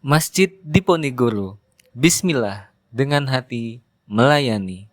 Masjid Diponegoro. Bismillah, dengan hati melayani.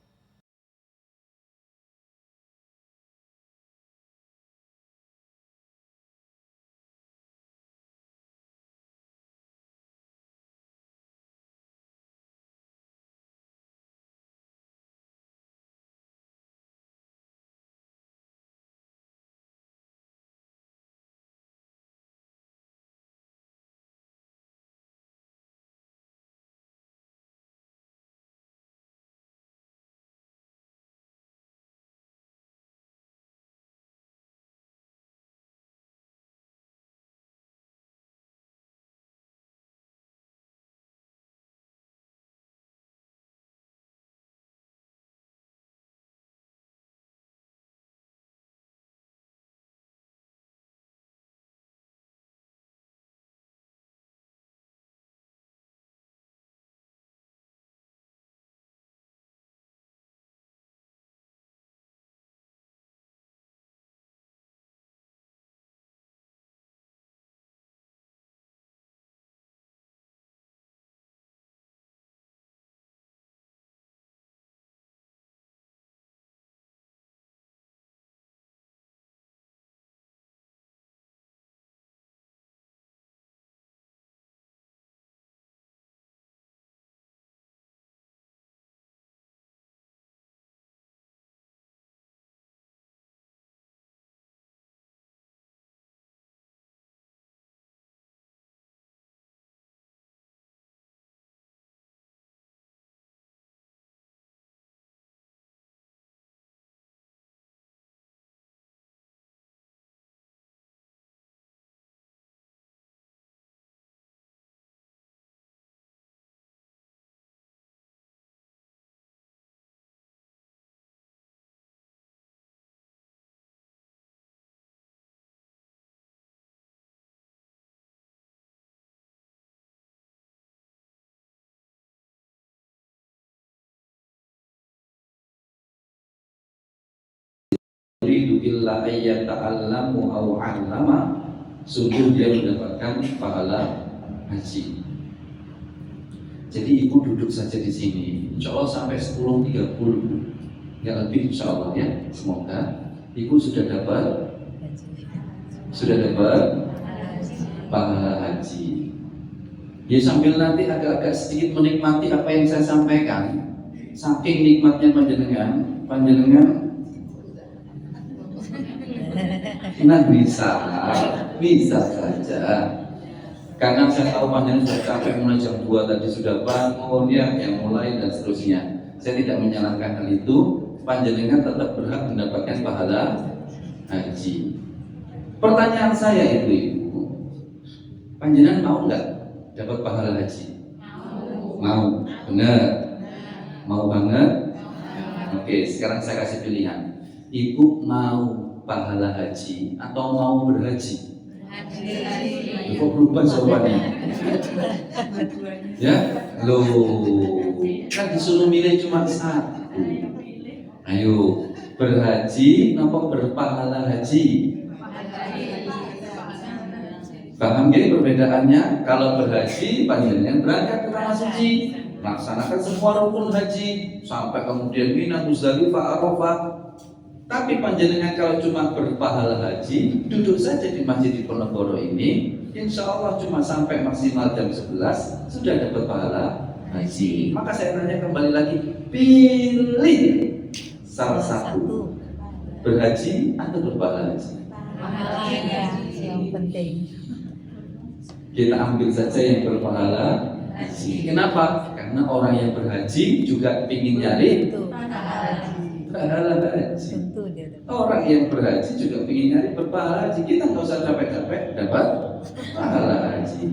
Yuridu illa ayyata'allamu aw 'allama, sungguh dia mendapatkan pahala haji. Jadi ibu duduk saja di sini, insya Allah sampai 10.30 ya lebih insya Allah ya. Semoga ibu sudah dapat pahala haji. Ya sambil nanti agak-agak sedikit menikmati apa yang saya sampaikan. Saking nikmatnya panjenengan nah bisa saja. Karena saya tahu panjenengan sudah capek mulai jam 2 tadi sudah bangun ya, yang mulai dan seterusnya. Saya tidak menyalahkan hal itu. Panjenengan tetap berhak mendapatkan pahala haji. Pertanyaan saya itu ibu, panjenengan mau nggak dapat pahala haji? Mau, benar? Mau banget? Oke, sekarang saya kasih pilihan. Ibu mau pahala haji atau mau berhaji? Kok berubah jawabannya? Ya, kan disuruh milih cuma satu. Ayo, berhaji atau berpahala haji? Paham gak perbedaannya? Kalau berhaji, panjenengan berangkat ke tanah suci, laksanakan semua rukun haji sampai kemudian Mina, Muzdalifah, Arafah. Tapi panjenengan kalau cuma berpahala haji, duduk saja di Masjid Diponegoro ini, insya Allah cuma sampai maksimal jam 11 sudah dapat pahala haji. Maka saya tanya kembali lagi, pilih salah satu, berhaji atau berpahala haji? Yang penting. Kita ambil saja yang berpahala haji. Kenapa? Karena orang yang berhaji juga ingin nyari pahala haji. Orang yang berhaji juga ingin nyari berpahala haji. Kita nggak usah capek-capek dapat pahala haji.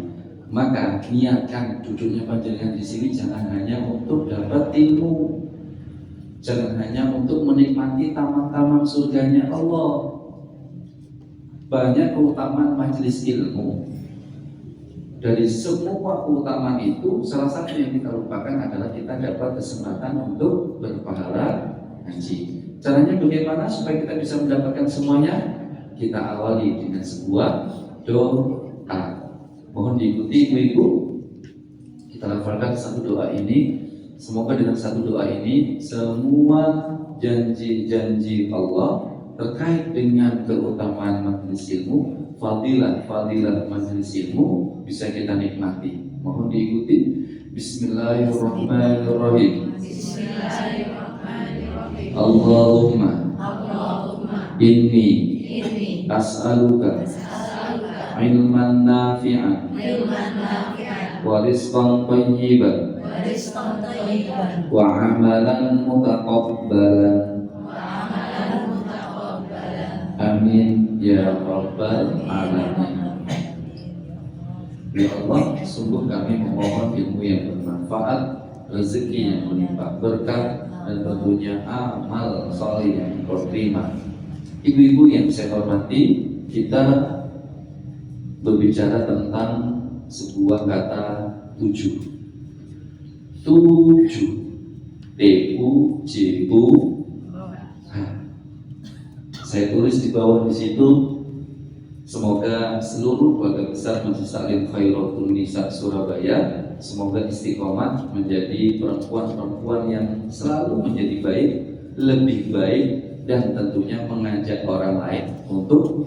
Maka niatkan duduknya panjenengan di sini jangan hanya untuk dapat ilmu, jangan hanya untuk menikmati taman-taman surganya Allah. Banyak keutamaan majelis ilmu. Dari semua keutamaan itu, salah satu yang kita lupakan adalah kita dapat kesempatan untuk berpahala haji. Caranya bagaimana supaya kita bisa mendapatkan semuanya? Kita awali dengan sebuah doa. Mohon diikuti ibu-ibu. Kita lafalkan satu doa ini. Semoga dengan satu doa ini semua janji-janji Allah terkait dengan keutamaan majelis ilmu, fadilah majelis ilmu bisa kita nikmati. Mohon diikuti. Bismillahirrahmanirrahim. Allahumma inni as'aluka ilman nafi'an wa rizqan thayyiban wa amalan mutaqabbalan. Amin ya rabbal alamin. Ya Allah, sungguh kami memohon ilmu yang bermanfaat, rezeki yang melimpah berkah, dan tentunya amal saleh yang diterima. Ibu-ibu yang saya hormati, kita berbicara tentang sebuah kata tujuh. Tujuh, T-U-J-U. Saya tulis di bawah di situ. Semoga seluruh keluarga besar Masjid Salim Khairatul Nisa Surabaya semoga istiqomah menjadi perempuan-perempuan yang selalu menjadi baik, lebih baik, dan tentunya mengajak orang lain untuk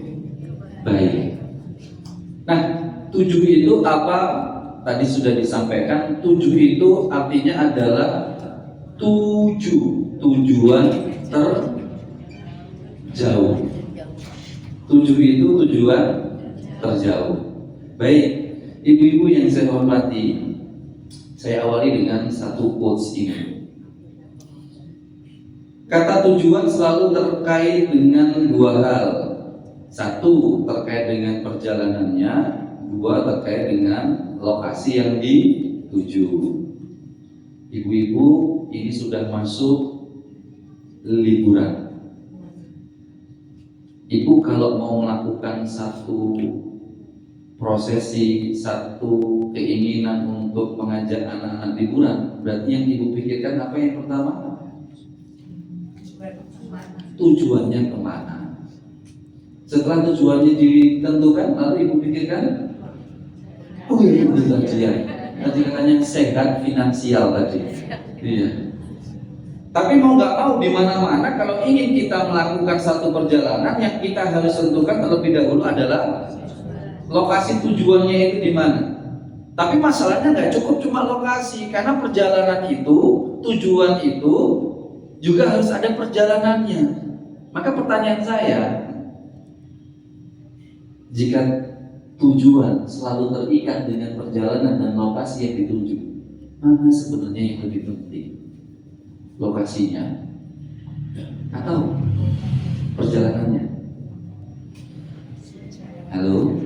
baik. Nah, tujuh itu apa? Tadi sudah disampaikan. Tujuh itu artinya adalah tujuan terjauh. Tujuh itu tujuan terjauh. Baik, ibu-ibu yang saya hormati, saya awali dengan satu quotes ini. Kata tujuan selalu terkait dengan dua hal. Satu, terkait dengan perjalanannya. Dua, terkait dengan lokasi yang dituju. Ibu-ibu, ini sudah masuk liburan. Ibu kalau mau melakukan satu prosesi, satu keinginan untuk mengajak anak-anak liburan, berarti yang ibu pikirkan apa yang pertama? Tujuannya kemana? Setelah tujuannya ditentukan, lalu ibu pikirkan, oh iya, itu tadi ya. Tadi katanya sehat finansial tadi. Iya. Tapi mau nggak mau di mana-mana kalau ingin kita melakukan satu perjalanan, yang kita harus tentukan terlebih dahulu adalah lokasi tujuannya itu di mana. Tapi masalahnya nggak cukup cuma lokasi, karena perjalanan itu, tujuan itu juga harus ada perjalanannya. Maka pertanyaan saya, jika tujuan selalu terikat dengan perjalanan dan lokasi yang dituju, mana sebenarnya yang lebih penting? Lokasinya atau perjalanannya? Halo?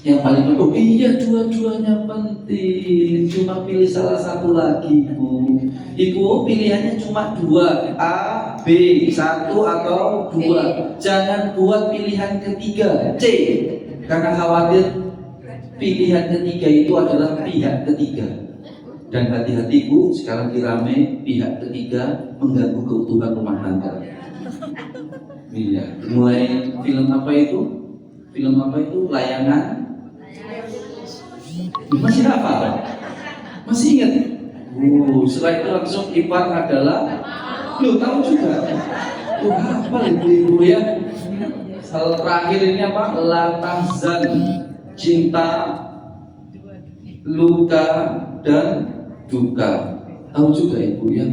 Yang paling penting, oh iya, dua-duanya penting. Cuma pilih salah satu lagi, Bu. Ibu pilihannya cuma dua, A, B, satu atau dua. Jangan buat pilihan ketiga, C, karena khawatir pilihan ketiga itu adalah pihak ketiga. Dan hati-hati Bu, sekarang dirame pihak ketiga mengganggu keutuhan rumah tangga. Iya, mulai film apa itu? Film apa itu? Layangan. Masih apa? Masih ingat? Setelah itu langsung ipar adalah, lu tahu juga. Apa ibu-ibu ya? Hal terakhir ini apa? La tahzan, cinta, luka, dan duka. Tahu juga ibu ya.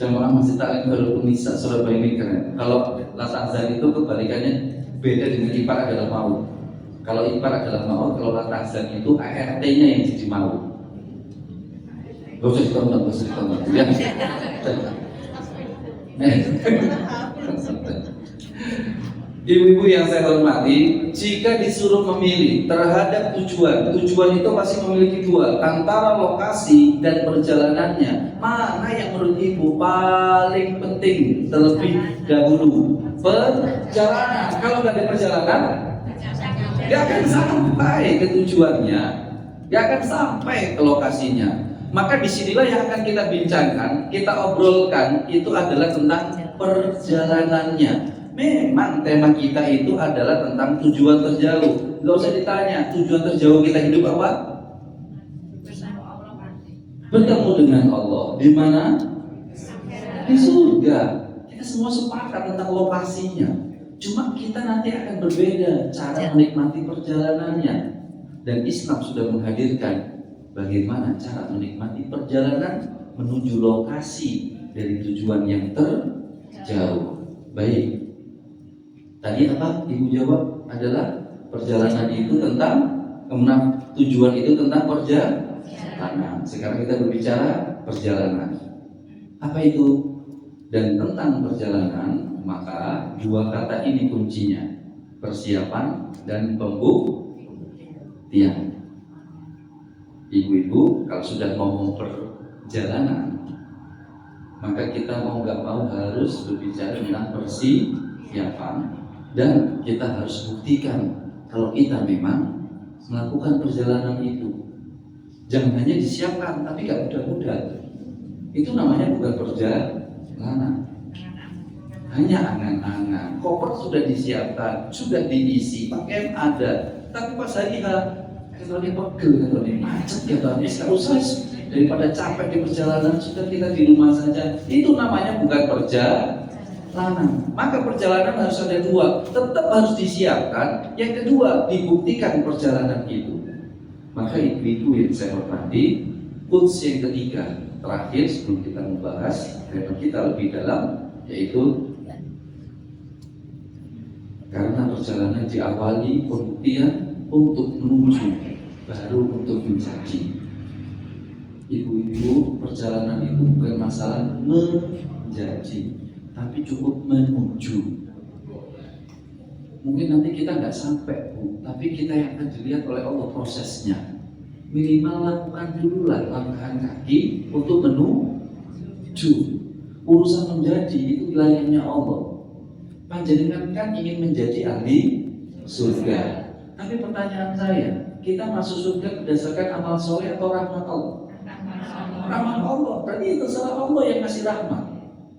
Jamaah Masjid Taklim Khairatul Nisa Surabaya ini keren. Kalau la tahzan itu kebalikannya beda dengan ipar adalah maut. Kalau ipar adalah maut, kalau la tahzan itu ART-nya yang jadi maut. Gak usah ditonton ya. Ibu-ibu yang saya hormati, jika disuruh memilih terhadap tujuan itu pasti memiliki dua, antara lokasi dan perjalanannya. Mana yang menurut ibu paling penting terlebih dahulu? Perjalanan. Kalau nggak ada perjalanan, dia akan sampai ke tujuannya, dia akan sampai ke lokasinya. Maka disinilah yang akan kita bincangkan, kita obrolkan, itu adalah tentang perjalanannya. Memang tema kita itu adalah tentang tujuan terjauh. Gak usah ditanya, tujuan terjauh kita hidup apa? bertemu dengan Allah di mana? Di surga. Kita semua sepakat tentang lokasinya. Cuma kita nanti akan berbeda cara menikmati perjalanannya. Dan Islam sudah menghadirkan bagaimana cara menikmati perjalanan menuju lokasi dari tujuan yang terjauh. Baik. Tadi apa Ibu jawab adalah perjalanan itu tentang tujuan itu tentang perjalanan. Sekarang kita berbicara perjalanan. Apa itu? Dan tentang perjalanan, maka dua kata ini kuncinya, persiapan dan pembuktian. Ibu-ibu, kalau sudah ngomong perjalanan, maka kita mau nggak mau harus berbicara tentang persiapan, dan kita harus buktikan kalau kita memang melakukan perjalanan itu. Jangan hanya disiapkan tapi nggak mudah-mudah. Itu namanya bukan perjalanan. Hanya angan-angan. Koper sudah disiapkan, sudah diisi, pakaian ada. Tapi pas hari katanya pegel, katanya macet, katanya nggak usah, daripada capek di perjalanan sudah kita di rumah saja. Itu namanya bukan perjalanan. Maka perjalanan harus ada dua, tetap harus disiapkan. Yang kedua, dibuktikan perjalanan itu. Maka itu yang saya hormati. Quotes yang ketiga, terakhir sebelum kita membahas karena kita lebih dalam, yaitu karena perjalanan diawali pembuktian untuk menuju, baru untuk menjadi. Ibu-ibu, perjalanan itu bukan masalah menjadi, tapi cukup menuju. Mungkin nanti kita nggak sampai, Bu, tapi kita yang akan dilihat oleh Allah prosesnya. Minimal lakukan dulu lah langkah kaki untuk menuju. Urusan menjadi itu wilayahnya Allah. Panjenengan kan ingin menjadi ahli surga. Tapi pertanyaan saya, kita masuk surga berdasarkan amal soleh atau rahmat Allah? Rahmat Allah. Berarti itu salah Allah yang kasih rahmat.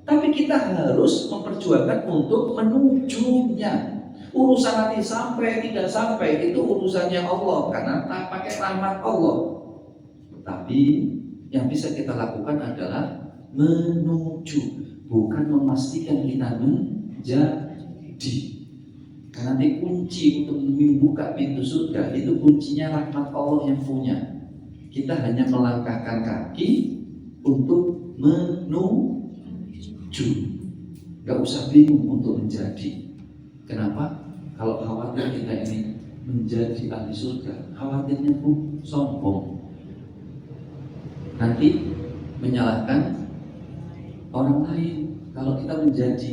Tapi kita harus memperjuangkan untuk menujunya. Urusan nanti sampai tidak sampai itu urusannya Allah, karena tak pakai rahmat Allah. Tapi yang bisa kita lakukan adalah menuju, bukan memastikan kita menjadi. Karena nanti kunci untuk membuka pintu surga itu kuncinya rahmat Allah yang punya. Kita hanya melangkahkan kaki untuk menuju. Gak usah bingung untuk menjadi. Kenapa? Kalau khawatir kita ini menjadi ahli surga, khawatirnya pun sombong. Nanti menyalahkan orang lain. Kalau kita menjadi,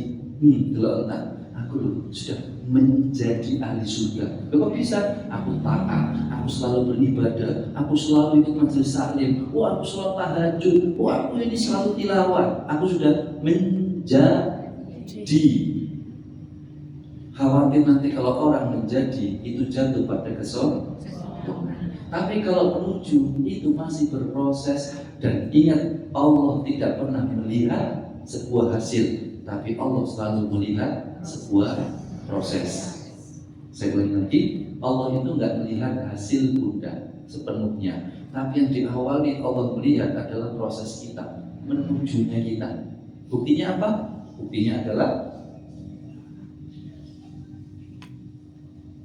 kalau entah, aku sudah menjadi ahli surga. Kok bisa? Aku taat, aku selalu beribadah, aku selalu ikut majelis taklim, aku selalu tahajud, aku ini selalu tilawah. Aku sudah menjadi. Khawatir nanti kalau orang menjadi itu jatuh pada kesombongan. Tapi kalau menuju itu masih berproses. Dan ingat, Allah tidak pernah melihat sebuah hasil, tapi Allah selalu melihat sebuah proses. Saya ulangi lagi, Allah itu nggak melihat hasil bunda sepenuhnya, tapi yang diawali Allah melihat adalah proses kita, menujunya kita. Buktinya apa? Buktinya adalah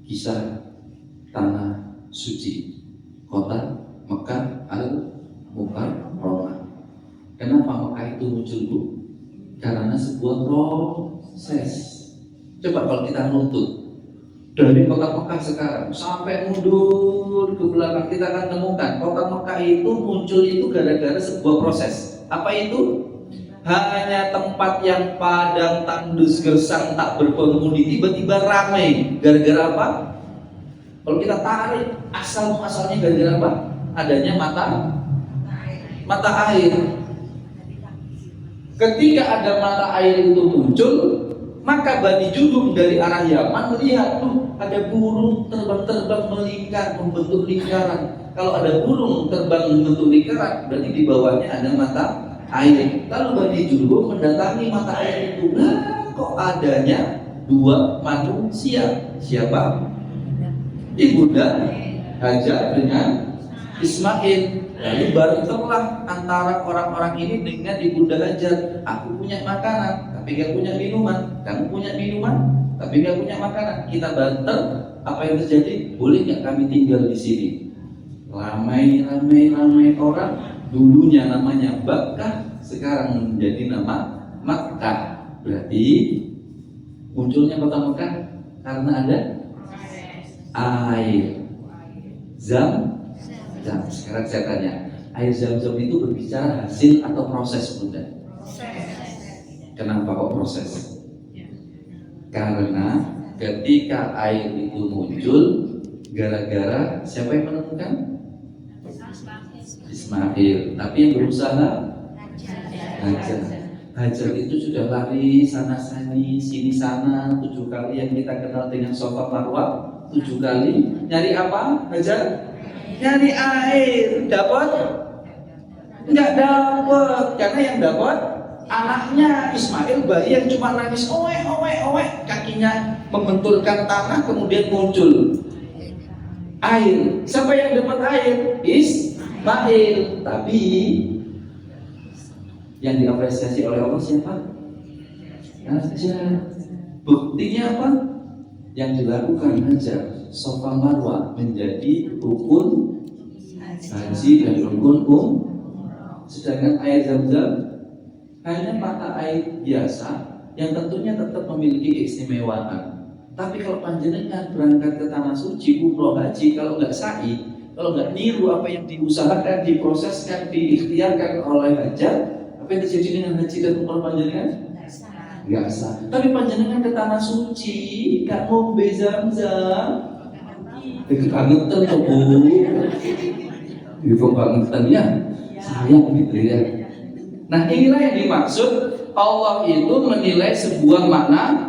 kisah tanah suci, kota Mekah Al-Mukarramah. Kenapa Mekah itu muncul, Bu? Karena sebuah proses. Coba kalau kita nuntut dari kota Mekah sekarang sampai mundur ke belakang, kita akan temukan kota Mekah itu muncul itu gara-gara sebuah proses. Apa itu? Hanya tempat yang padang, tandus, gersang, tak berpenghuni, tiba-tiba ramai. Gara-gara apa? Kalau kita tarik asal-muasalnya gara-gara apa? Adanya mata air. Ketika ada mata air itu muncul, maka Bani Judum dari arah Yaman melihat tuh ada burung terbang-terbang melingkar, membentuk lingkaran. Kalau ada burung terbang membentuk lingkaran, berarti di bawahnya ada mata air. Lalu Bani Judum mendatangi mata air itu. Lah, kok adanya dua manusia? Siapa? Ibunda Hajar dengan Ismail. Lalu barulah antara orang-orang ini dengan Ibunda Hajar. Aku punya makanan, tapi gak punya minuman. Kamu punya minuman, tapi gak punya makanan. Kita barter. Apa yang terjadi? Boleh nggak kami tinggal di sini? Ramai orang. Dulunya namanya Bakkah, sekarang menjadi nama Makkah. Berarti munculnya kota Mekah karena ada air. Zam. Sekarang saya tanya, air Zam-Zam itu berbicara hasil atau proses, Bunda? Kenapa kok proses? Karena ketika air itu muncul, gara-gara siapa yang menemukan? Ismail. Tapi yang berusaha Hajar. Hajar itu sudah lari sana sini sana 7 kali, yang kita kenal dengan Safa Marwah 7 kali. Nyari apa Hajar? Nyari air. Dapat? Enggak dapat, karena yang dapat anaknya Ismail, bayi yang cuma nangis owe, kakinya membenturkan tanah, kemudian muncul air. Siapa yang dapat air? Ismail. Tapi yang diapresiasi oleh Allah siapa? Hajar. Buktinya apa? Yang dilakukan Hajar, Safa Marwah menjadi rukun haji dan rukun sedangkan air Zam-Zam hanya mata air biasa yang tentunya tetap memiliki keistimewaan. Tapi kalau panjenengan berangkat ke tanah suci, umroh haji, kalau nggak sa'i, kalau nggak niru apa yang diusahakan, diproseskan, diikhtiarkan oleh Hajar, apa yang terjadi dengan haji dan umroh panjenengan? Nggak sah. Tapi panjenengan ke tanah suci, nggak ngombe Zam-Zam, kebangetan tuh Bu. Itu kebangetan ya, sayang gitu ya. Nah inilah yang dimaksud Allah itu menilai sebuah makna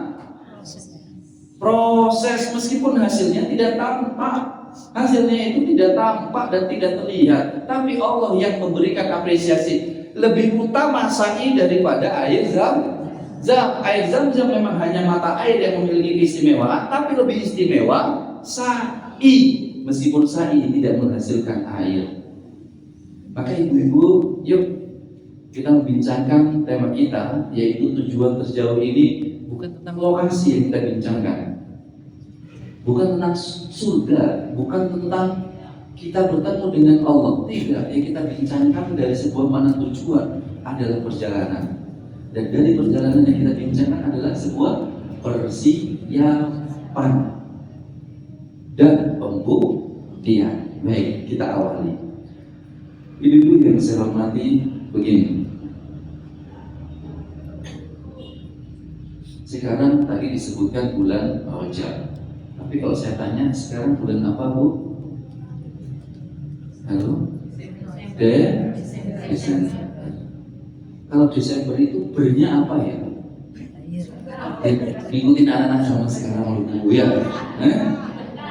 proses, meskipun hasilnya tidak tampak. Hasilnya itu tidak tampak dan tidak terlihat, tapi Allah yang memberikan apresiasi. Lebih utama sa'i daripada air Zam-Zam. Air Zam-Zam memang hanya mata air yang memiliki keistimewaan, tapi lebih istimewa sa'i, meskipun sa'i tidak menghasilkan air. Maka ibu-ibu, yuk kita membincangkan tema kita, yaitu tujuan terjauh ini bukan tentang lokasi yang kita bincangkan, bukan tentang surga, bukan tentang kita bertemu dengan Allah. Tidak, yang kita bincangkan dari sebuah makna tujuan adalah perjalanan. Dan dari perjalanan yang kita bincangkan adalah sebuah persiapan dan pembuktian. Baik, kita awali. Ibu-ibu yang saya hormati, begini. Sekarang tadi disebutkan bulan Rajab. Tapi kalau saya tanya, sekarang bulan apa, Bu? Halo? Desember. Kalau Desember itu bernya apa ya? Ngikutin anak-anak zaman sekarang, Bu ya.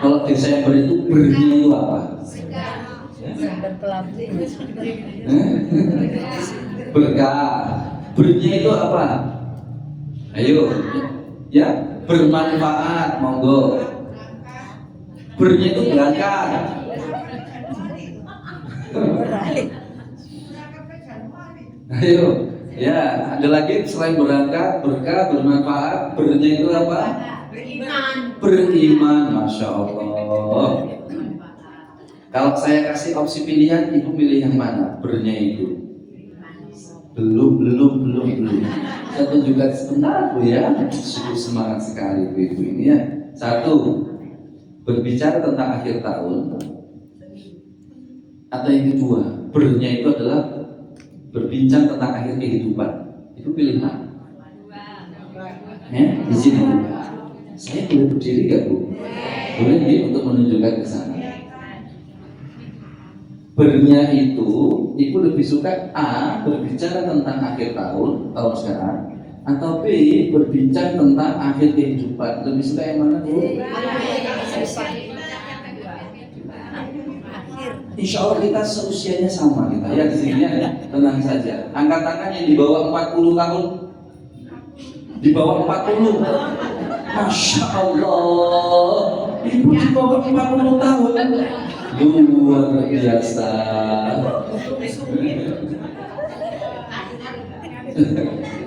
Kalau Desember itu bernya itu apa? Berkah. Bernya itu apa? Ayo, ya, bermanfaat, monggo. Bernya itu berangkat. Ayo, ya, ada lagi selain berangkat, berkah, bermanfaat. Bernya itu apa? Beriman, masya Allah. Kalau saya kasih opsi pilihan, ibu pilih yang mana? Bernya itu? Belum. Saya tunjukkan sebentar, Bu ya. Cukup semangat sekali ibu ini ya. 1, berbicara tentang akhir tahun. Atau yang kedua, bernya itu adalah berbincang tentang akhir kehidupan. Itu pilih mana? Ya, di sini Bu. Saya boleh berdiri gak Bu? Boleh ya, untuk menunjukkan ke sana. Bernya itu, ibu lebih suka A, berbicara tentang akhir tahun sekarang, atau B, berbincang tentang akhir kehidupan. Lebih suka yang mana, Bu? Insya Allah kita seusianya sama kita ya di sini ya, tenang saja. Angkat tangan yang di bawah 40 tahun. Di bawah 40. Masya Allah. Ibu di bawah 40 tahun. Luar biasa.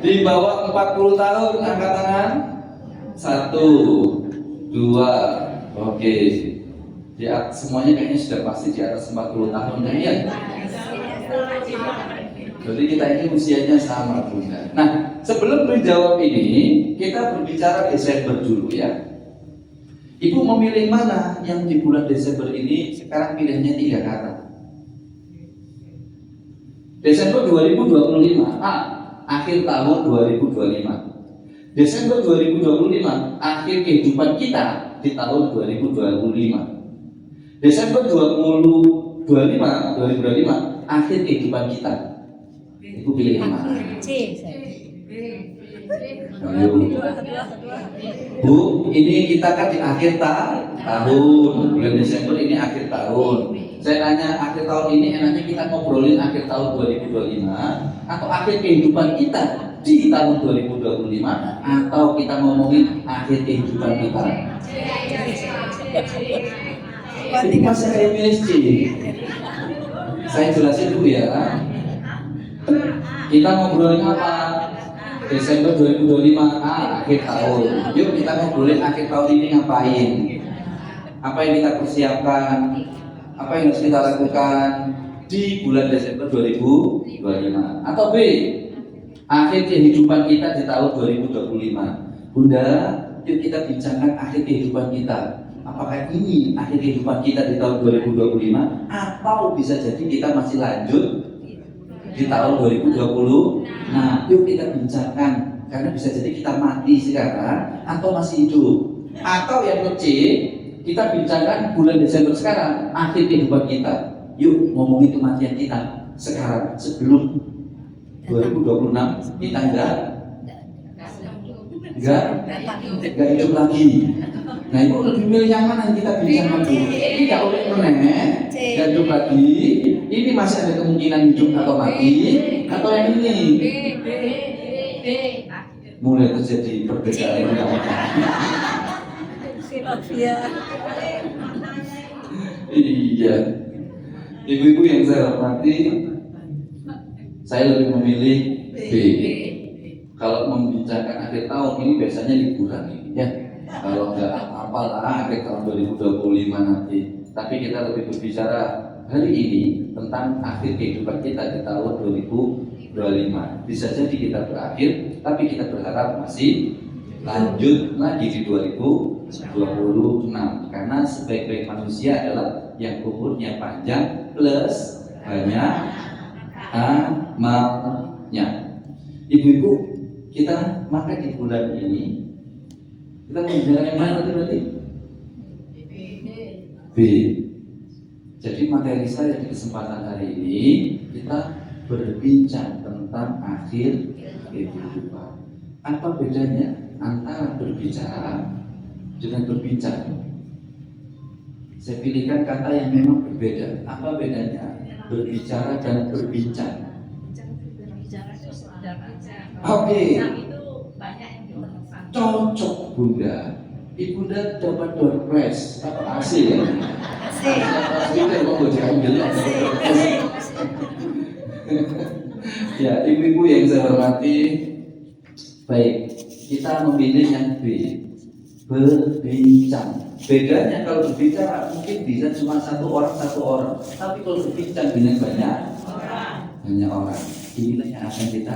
Di bawah 40 tahun angkat tangan. 1, 2, oke. Di atas, semuanya kayaknya sudah pasti di atas 40 tahun kan ya? Jadi kita ini usianya sama Bunda. Nah, sebelum menjawab ini, kita berbicara Desember dulu ya. Ibu memilih mana yang di bulan Desember ini? Sekarang pilihannya 3 kata. Desember 2025, A, akhir tahun 2025. Desember 2025, akhir kehidupan kita di tahun 2025. Desember 2025, akhir kehidupan kita. Ibu pilih yang mana? C saya. Ayo. Bu, ini kita kan di akhir tahun. Bulan Desember ini akhir tahun. Saya tanya, akhir tahun ini enaknya kita ngobrolin akhir tahun 2025 atau akhir kehidupan kita di tahun 2025 atau kita ngomongin akhir kehidupan kita? Ini masih saya milih C. Saya jelasin dulu ya. Kita ngobrolin apa? Desember 2025, akhir tahun. Yuk kita ngobrolin akhir tahun ini ngapain? Apa yang kita persiapkan? Apa yang harus kita lakukan di bulan Desember 2025? Atau B, akhir kehidupan kita di tahun 2025. Bunda, yuk kita bincangkan akhir kehidupan kita. Apakah ini akhir kehidupan kita di tahun 2025 atau bisa jadi kita masih lanjut di tahun 2020? Nah, yuk kita bincangkan, karena bisa jadi kita mati sekarang atau masih hidup. Atau yang ke C, kita bincangkan bulan Desember sekarang, akhir kehidupan kita. Yuk ngomongin kematian kita sekarang, sebelum 2026 kita enggak hidup lagi. Nah, itu lebih milih yang mana yang kita bincangkan dulu? Ini enggak oleh meneh, enggak hidup lagi. Ini masih ada kemungkinan hidup atau mati, atau yang ini? Mulai terjadi perbedaan yang Iya. Ibu-ibu yang saya hormati, saya lebih memilih B. Kalau membicarakan akhir tahun ini biasanya liburan ini ya. Kalau enggak apalah akhir tahun 2025 nanti. Tapi kita lebih berbicara hari ini tentang akhir kehidupan kita di tahun 2025. Bisa jadi kita berakhir, tapi kita berharap masih lanjut lagi di 2026. Karena sebaik-baik manusia adalah yang umurnya panjang plus banyak amalnya. Ibu-ibu, kita maka di bulan ini kita membicarakan yang mana berarti? B. Jadi materi saya di kesempatan hari ini kita berbincang tentang akhir kehidupan. Apa bedanya antara berbicara dengan berbincang? Saya pilihkan kata yang memang berbeda. Apa bedanya berbicara dan berbincang? Oke. Cocok Bunda. Ibunda dapat door prize apa AC ya? Ya, ibu-ibu yang saya hormati, baik, kita memilih yang B, berbincang. Bedanya kalau berbicara mungkin bisa cuma satu orang, tapi kalau berbincang dengan banyak orang. Inilah yang akan kita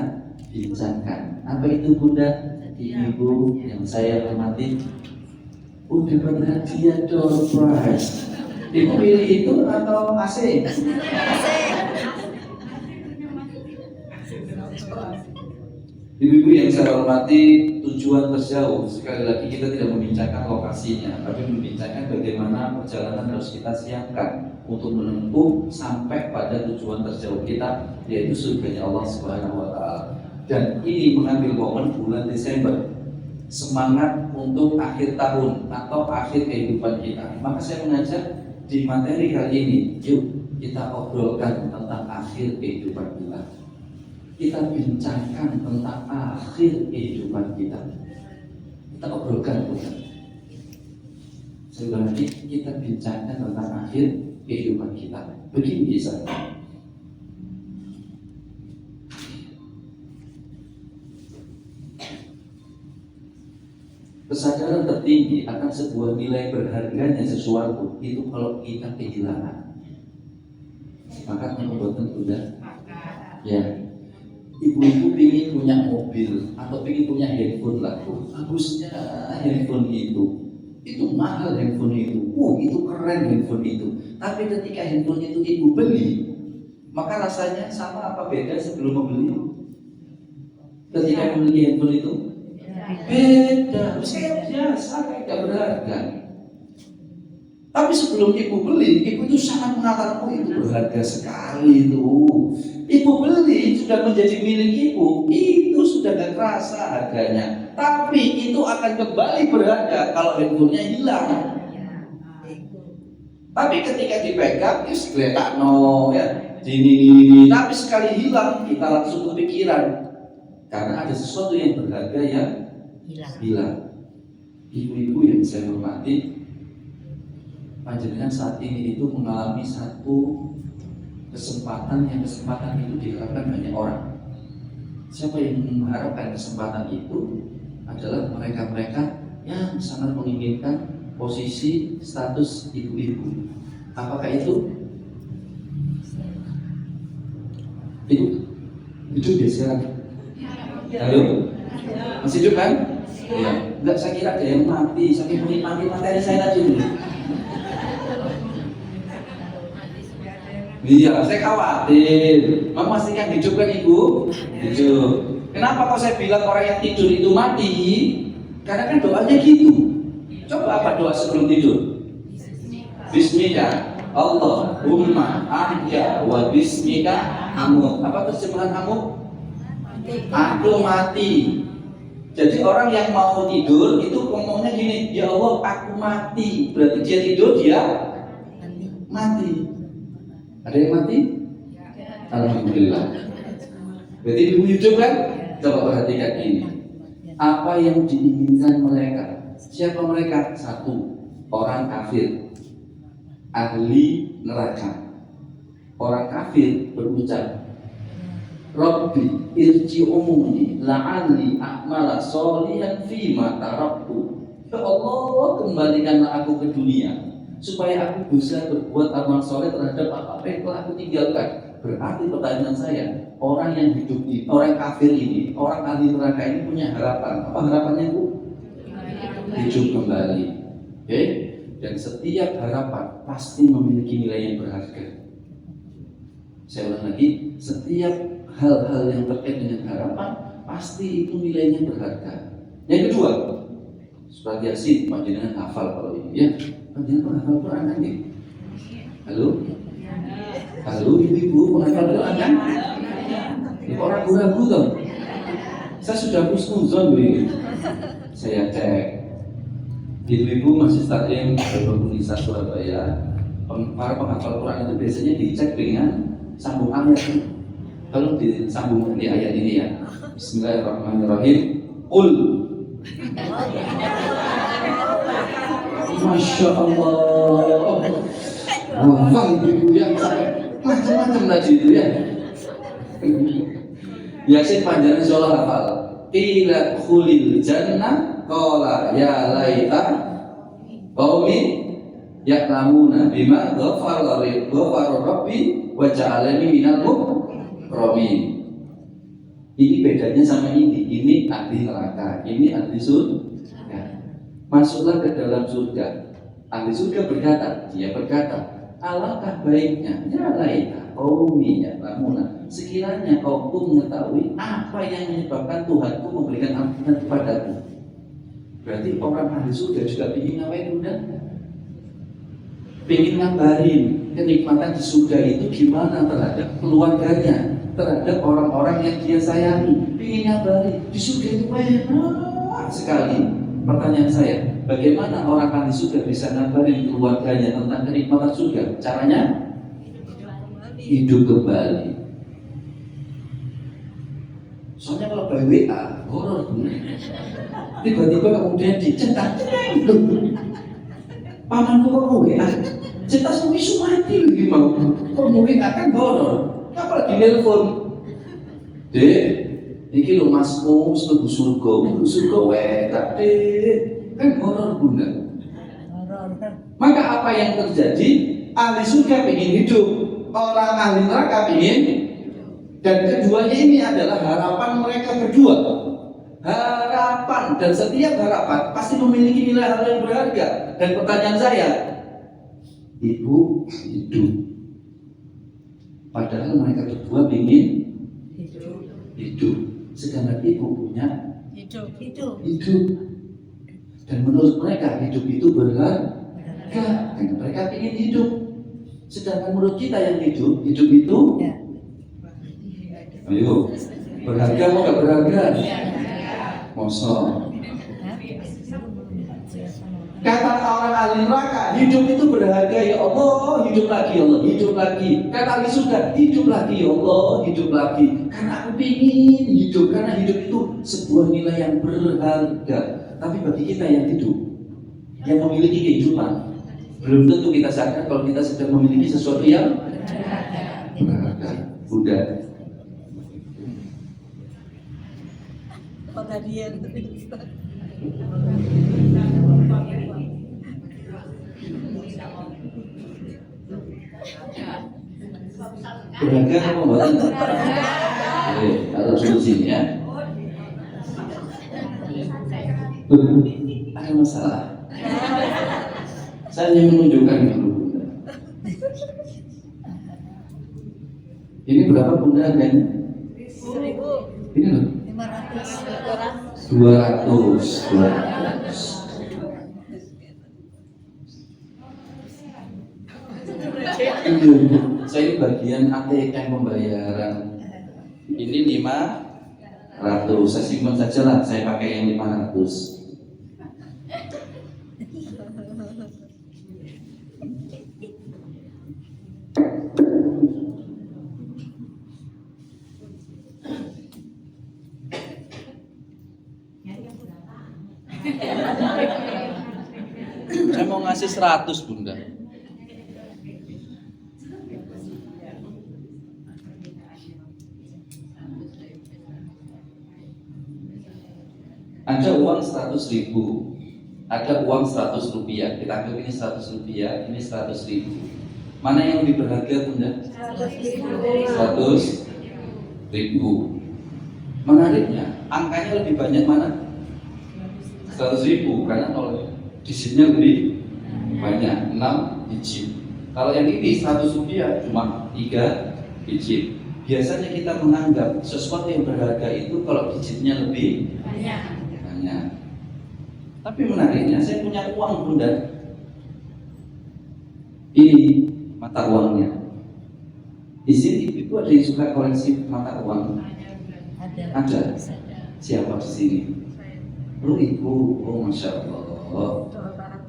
bincangkan. Apa itu Bunda? Ibu yang saya hormati, udah berhadiah door prize. Ibu pilih itu atau AC? Ibu-ibu yang saya hormati, tujuan terjauh. Sekali lagi kita tidak membincangkan lokasinya, tapi membincangkan bagaimana perjalanan harus kita siapkan untuk menempuh sampai pada tujuan terjauh kita, yaitu surganya Allah Subhanahu wa Ta'ala. Dan ini mengambil momen bulan Desember, semangat untuk akhir tahun atau akhir kehidupan kita. Maka saya mengajak di materi kali ini, yuk kita obrolkan tentang akhir kehidupan kita. Kita bincangkan tentang akhir kehidupan kita. Kita obrolkan bukan? Saya ulang lagi, kita bincangkan tentang akhir kehidupan kita. Begini kisahnya. Kesadaran tertinggi akan sebuah nilai berharganya sesuatu itu kalau kita kehilangan, maka membuatkan udah ya. Ibu-ibu ingin punya mobil atau ingin punya handphone lah, bagusnya handphone itu mahal handphone itu, itu keren handphone itu. Tapi ketika handphone itu ibu beli, maka rasanya sama apa beda sebelum membeli? Ketika membeli handphone itu beda, biasa tidak berharga. Tapi sebelum ibu beli, ibu itu sangat mengatakan, itu berharga sekali itu. Ibu beli sudah menjadi milik ibu, itu sudah gak kerasa harganya. Tapi itu akan kembali berharga kalau handphonenya hilang. Tapi ketika dipegang, kelihatan ya, ini. Tapi sekali hilang, kita langsung kepikiran karena ada sesuatu yang berharga yang hilang. Ibu-ibu yang saya hormati, panjenengan saat ini itu mengalami satu kesempatan itu diharapkan banyak orang. Siapa yang mengharapkan kesempatan itu adalah mereka-mereka yang sangat menginginkan posisi status ibu-ibu. Apakah itu? Itu biasa. Halo? Masih hidup kan? Ya. Enggak, saya kira ada yang mati. Saking mati materi saya tadi dulu. Iya, saya khawatir. Memastikan hidup kan ibu? Hidup. Kenapa kok saya bilang orang yang tidur itu mati? Karena kan doanya gitu. Coba apa doa sebelum tidur? Bismillah, Allahumma ahya wa bismika amut. Apa terjemahan amut? Aku mati. Jadi orang yang mau tidur itu ngomongnya gini, ya Allah aku mati. Berarti dia tidur, dia mati. Ada yang mati? Alhamdulillah. Berarti ibu hidup kan? Coba perhatikan ini. Apa yang diinginkan mereka? Siapa mereka? Satu, orang kafir, ahli neraka. Orang kafir berucap, Rabbi irji'uni la'alli a'mala sholihan fima taraktu. Ya Allah, kembalikanlah aku ke dunia supaya aku bisa berbuat amal soleh terhadap apa yang telah aku tinggalkan. Berarti pertanyaan saya, orang yang hidup ini, orang kafir ini, orang ahli neraka ini punya harapan. Apa harapannya Bu? Hidup kembali. Oke? Dan setiap harapan pasti memiliki nilai yang berharga. Saya ulang lagi, setiap hal-hal yang terkait dengan harapan pasti itu nilainya berharga. Yang kedua, surat Yasin, panjenengan hafal kalau ini ya. Panjenengan hafal Quran kan ya? Halo? Halo ibu-ibu, menghafal Quran kan? Ini orang ragu-ragu toh. Saya sudah husnuzon begini. Saya cek. Ibu-ibu masih taklim Universitas Surabaya. Para penghafal Quran itu biasanya dicek dengan sambung ayat. Kalau disambung di ayat ini ya, Bismillahirrahmanirrahim. Qul. Masya Allah. Wah, ibu yang sampai macam-macam tadi itu ya. Yasin panjang insyaallah hafal. Qila khulil jannah qala ya laita qaumi ya'lamuna bima ghafara rabbi wa ja'alani minal mukramin. Ini bedanya sama ini ahli neraka, ini ahli surga. Masuklah ke dalam surga. Ahli surga berkata, alangkah baiknya ya laita qaumi ya'lamuna, sekiranya kaumku mengetahui apa yang menyebabkan Tuhanku memberikan ampunan kepadaku. Berarti orang ahli surga juga ingin ngapain udah? Pengen ngabarin kenikmatan di surga itu gimana terhadap keluarganya, terhadap orang-orang yang dia sayangi. Pengen ngabarin di surga itu enak sekali. Pertanyaan saya, bagaimana orang ahli surga bisa ngabarin keluarganya tentang kenikmatan surga? Caranya hidup kembali. Soalnya kalau by WA, horor tiba-tiba kemudian dicetak, pamanku kok WA, Cetas misu mati lagi mau. Kok murid akan horor. Apalagi nelpon. Dek, iki lho masmu wis mlebu surga. Surga wae tak Dek. Kan horor Bunda. Maka apa yang terjadi? Ahli surga ingin hidup, orang ahli neraka ingin. Dan keduanya ini adalah harapan mereka berdua. Harapan, dan setiap harapan pasti memiliki nilai hal yang berharga. Dan pertanyaan saya, ibu hidup, padahal mereka berdua ingin hidup, sedangkan ibu punya hidup. Dan menurut mereka hidup itu berharga, karena mereka ingin hidup. Sedangkan menurut kita yang hidup itu ayo, berharga mau gak berharga? Mosok. Kata orang ahli neraka, hidup itu berharga ya Allah, hidup lagi ya Allah, hidup lagi. Kata ahli surga, hidup lagi ya Allah, hidup lagi. Karena aku ingin hidup, karena hidup itu sebuah nilai yang berharga. Tapi bagi kita yang hidup, yang memiliki kehidupan, belum tentu kita sadar kalau kita sedang memiliki sesuatu yang berharga. Udah. Berharga apa mbak? Oke, taruh dulu sini ya. Ada masalah. Saya hanya menunjukkan dulu Bunda. Ini berapa Bunda harganya? 1.000. Ini loh. 200. Saya ini bagian ATM pembayaran. Ini 500. Saya simpan saja lah. Saya pakai yang 500. Saya mau ngasih 100 Bunda. Ada uang 100.000, ada uang 100 rupiah. Kita anggap ini 100 rupiah, ini 100.000. Mana yang lebih berharga Bunda? 100.000. Menariknya, angkanya lebih banyak mana? 100.000, karena kalau digitnya lebih banyak, 6 digit. Kalau yang ini 100 rupiah cuma 3 digit. Biasanya kita menganggap sesuatu yang berharga itu kalau digitnya lebih banyak. Tapi menariknya, saya punya uang Bunda. Ini mata uangnya. Di sini ibu ada yang suka koleksi mata uang? Ada. Siapa di sini? Lu ibu, oh masya Allah.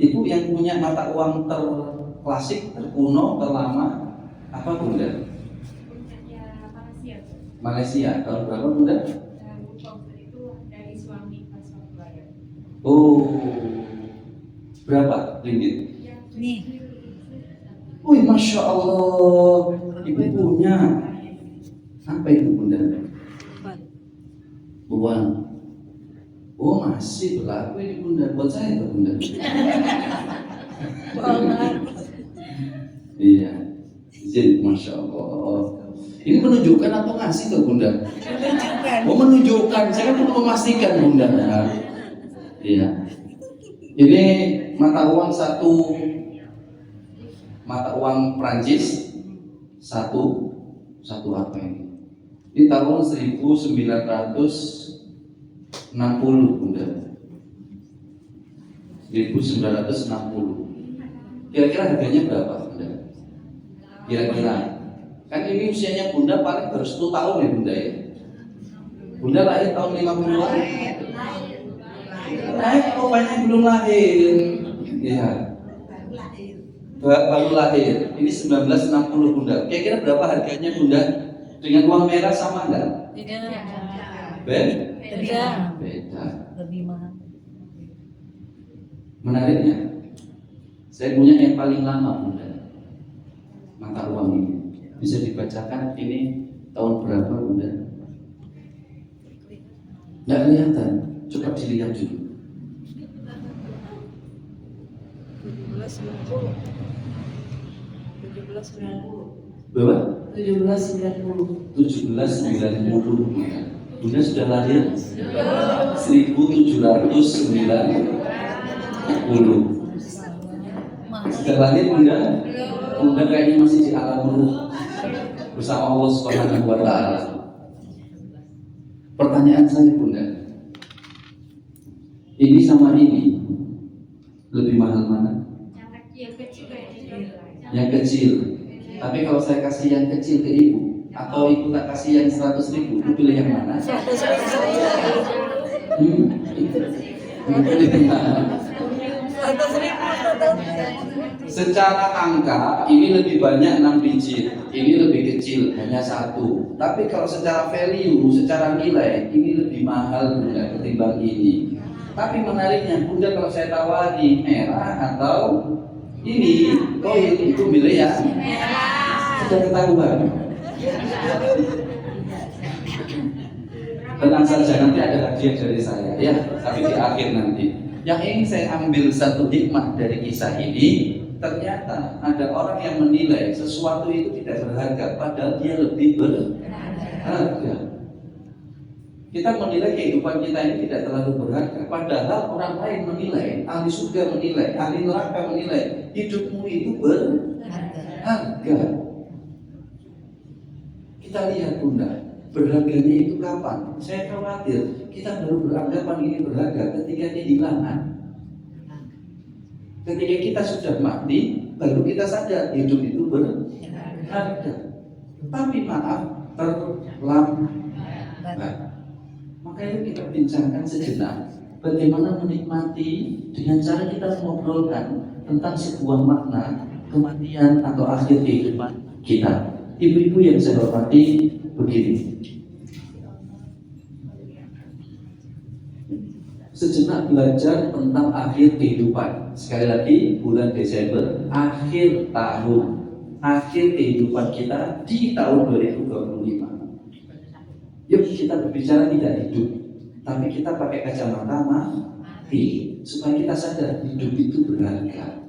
Ibu yang punya mata uang terklasik, terkuno, terlama, apa Bunda? Malaysia. Tahun berapa Bunda? Oh, berapa ringgit? Nih. Wih, masya Allah, ibu punya. Apa itu Bunda? Uang. Oh, masih berlaku ini Bunda. Buat saya tuh Bunda. Iya, izin, masya Allah. Ini menunjukkan atau ngasih tuh Bunda? Oh, menunjukkan. Saya kan perlu memastikan Bunda. Iya. Ini mata uang Prancis satu apa ini? Di tahun 1960 Bunda. 1960. Kira-kira harganya berapa Bunda? Kira-kira. Kan ini usianya Bunda paling baru 10 tahun ya Bunda ya. Bunda lahir tahun 50-an. Oh, banyak belum lahir. Iya. Baru lahir. Ini 1960 Bunda. Kira-kira berapa harganya Bunda? Dengan uang merah sama enggak? Beda. Lebih mahal. Menariknya, saya punya yang paling lama Bunda. mata uang ini. Bisa dibacakan ini tahun berapa Bunda? Nggak kelihatan, coba dilihat dulu. 1790. Berapa? 1790. 1790. Bunda sudah lahir 1790. Sudah lahir Bunda? Bunda kayaknya masih di alam ruh bersama Allah Subhanahu wa Ta'ala. Pertanyaan saya Bunda, ini sama ini lebih mahal mana? Yang kecil. Tapi kalau saya kasih yang kecil ke ibu, atau ibu tak kasih yang 100.000, ibu pilih yang mana? Secara angka ini lebih banyak 6 digit, ini lebih kecil hanya 1. Tapi kalau secara value, secara nilai ini lebih mahal Bunda ketimbang ini. Tapi menariknya Bunda kalau saya tawari merah atau ini koin, itu milih ya sudah ketahuan. Tenang saja, nanti ada hadiah dari saya ya, tapi di akhir nanti. Yang ingin saya ambil satu hikmah dari kisah ini, ternyata ada orang yang menilai sesuatu itu tidak berharga, padahal dia lebih berharga. Kita menilai kehidupan kita ini tidak terlalu berharga, padahal orang lain menilai, ahli surga menilai, ahli neraka menilai hidupmu itu berharga. Kita lihat Bunda, berharganya itu kapan? Saya khawatir kita baru beranggapan ini berharga ketika kehilangan. Ketika kita sudah mati, baru kita sadar hidup itu berharga. Tapi maaf, terlambat. Maka itu kita bincangkan sejenak bagaimana menikmati dengan cara kita mengobrolkan tentang sebuah makna kematian atau akhir kehidupan kita. Ibu-ibu yang saya hormati, begini. Sejenak belajar tentang akhir kehidupan. Sekali lagi, bulan Desember, akhir tahun, akhir kehidupan kita di tahun 2025. Yuk kita berbicara tidak hidup, tapi kita pakai kacamata mati supaya kita sadar hidup itu berharga.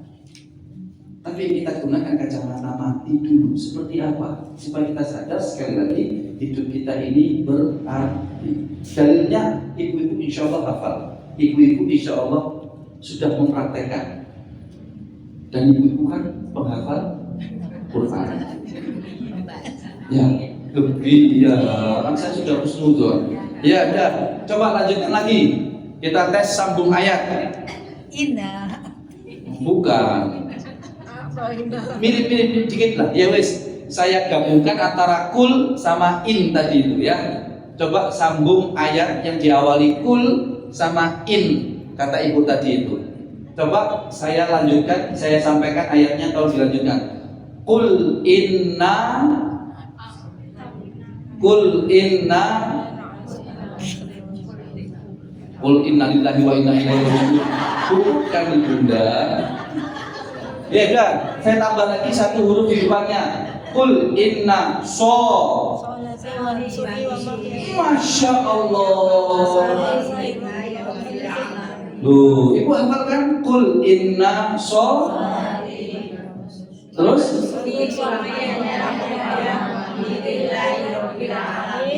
Tapi kita gunakan kacamata mati dulu seperti apa supaya kita sadar sekali lagi hidup kita ini berarti. Dalilnya ibu-ibu insya Allah hafal, ibu-ibu insya Allah sudah mempraktekkan, dan ibu-ibu kan penghafal Quran. Ya. Iya, kan saya sudah husnuzon. Ya, udah. Coba lanjutkan lagi. Kita tes sambung ayat. Indah. Bukan. Mirip-mirip dikit lah. Ya wes, saya gabungkan antara kul sama in tadi itu ya. Coba sambung ayat yang diawali kul sama in, kata ibu tadi itu. Coba saya lanjutkan, saya sampaikan ayatnya, tolong dilanjutkan. Kul inna lillahi wa inna ilaihi raji'un. Bukan Bunda. Ya udah, saya tambah lagi satu huruf di depannya. Qul inna Masya Allah. Loh, ibu hafal kan? Qul inna terus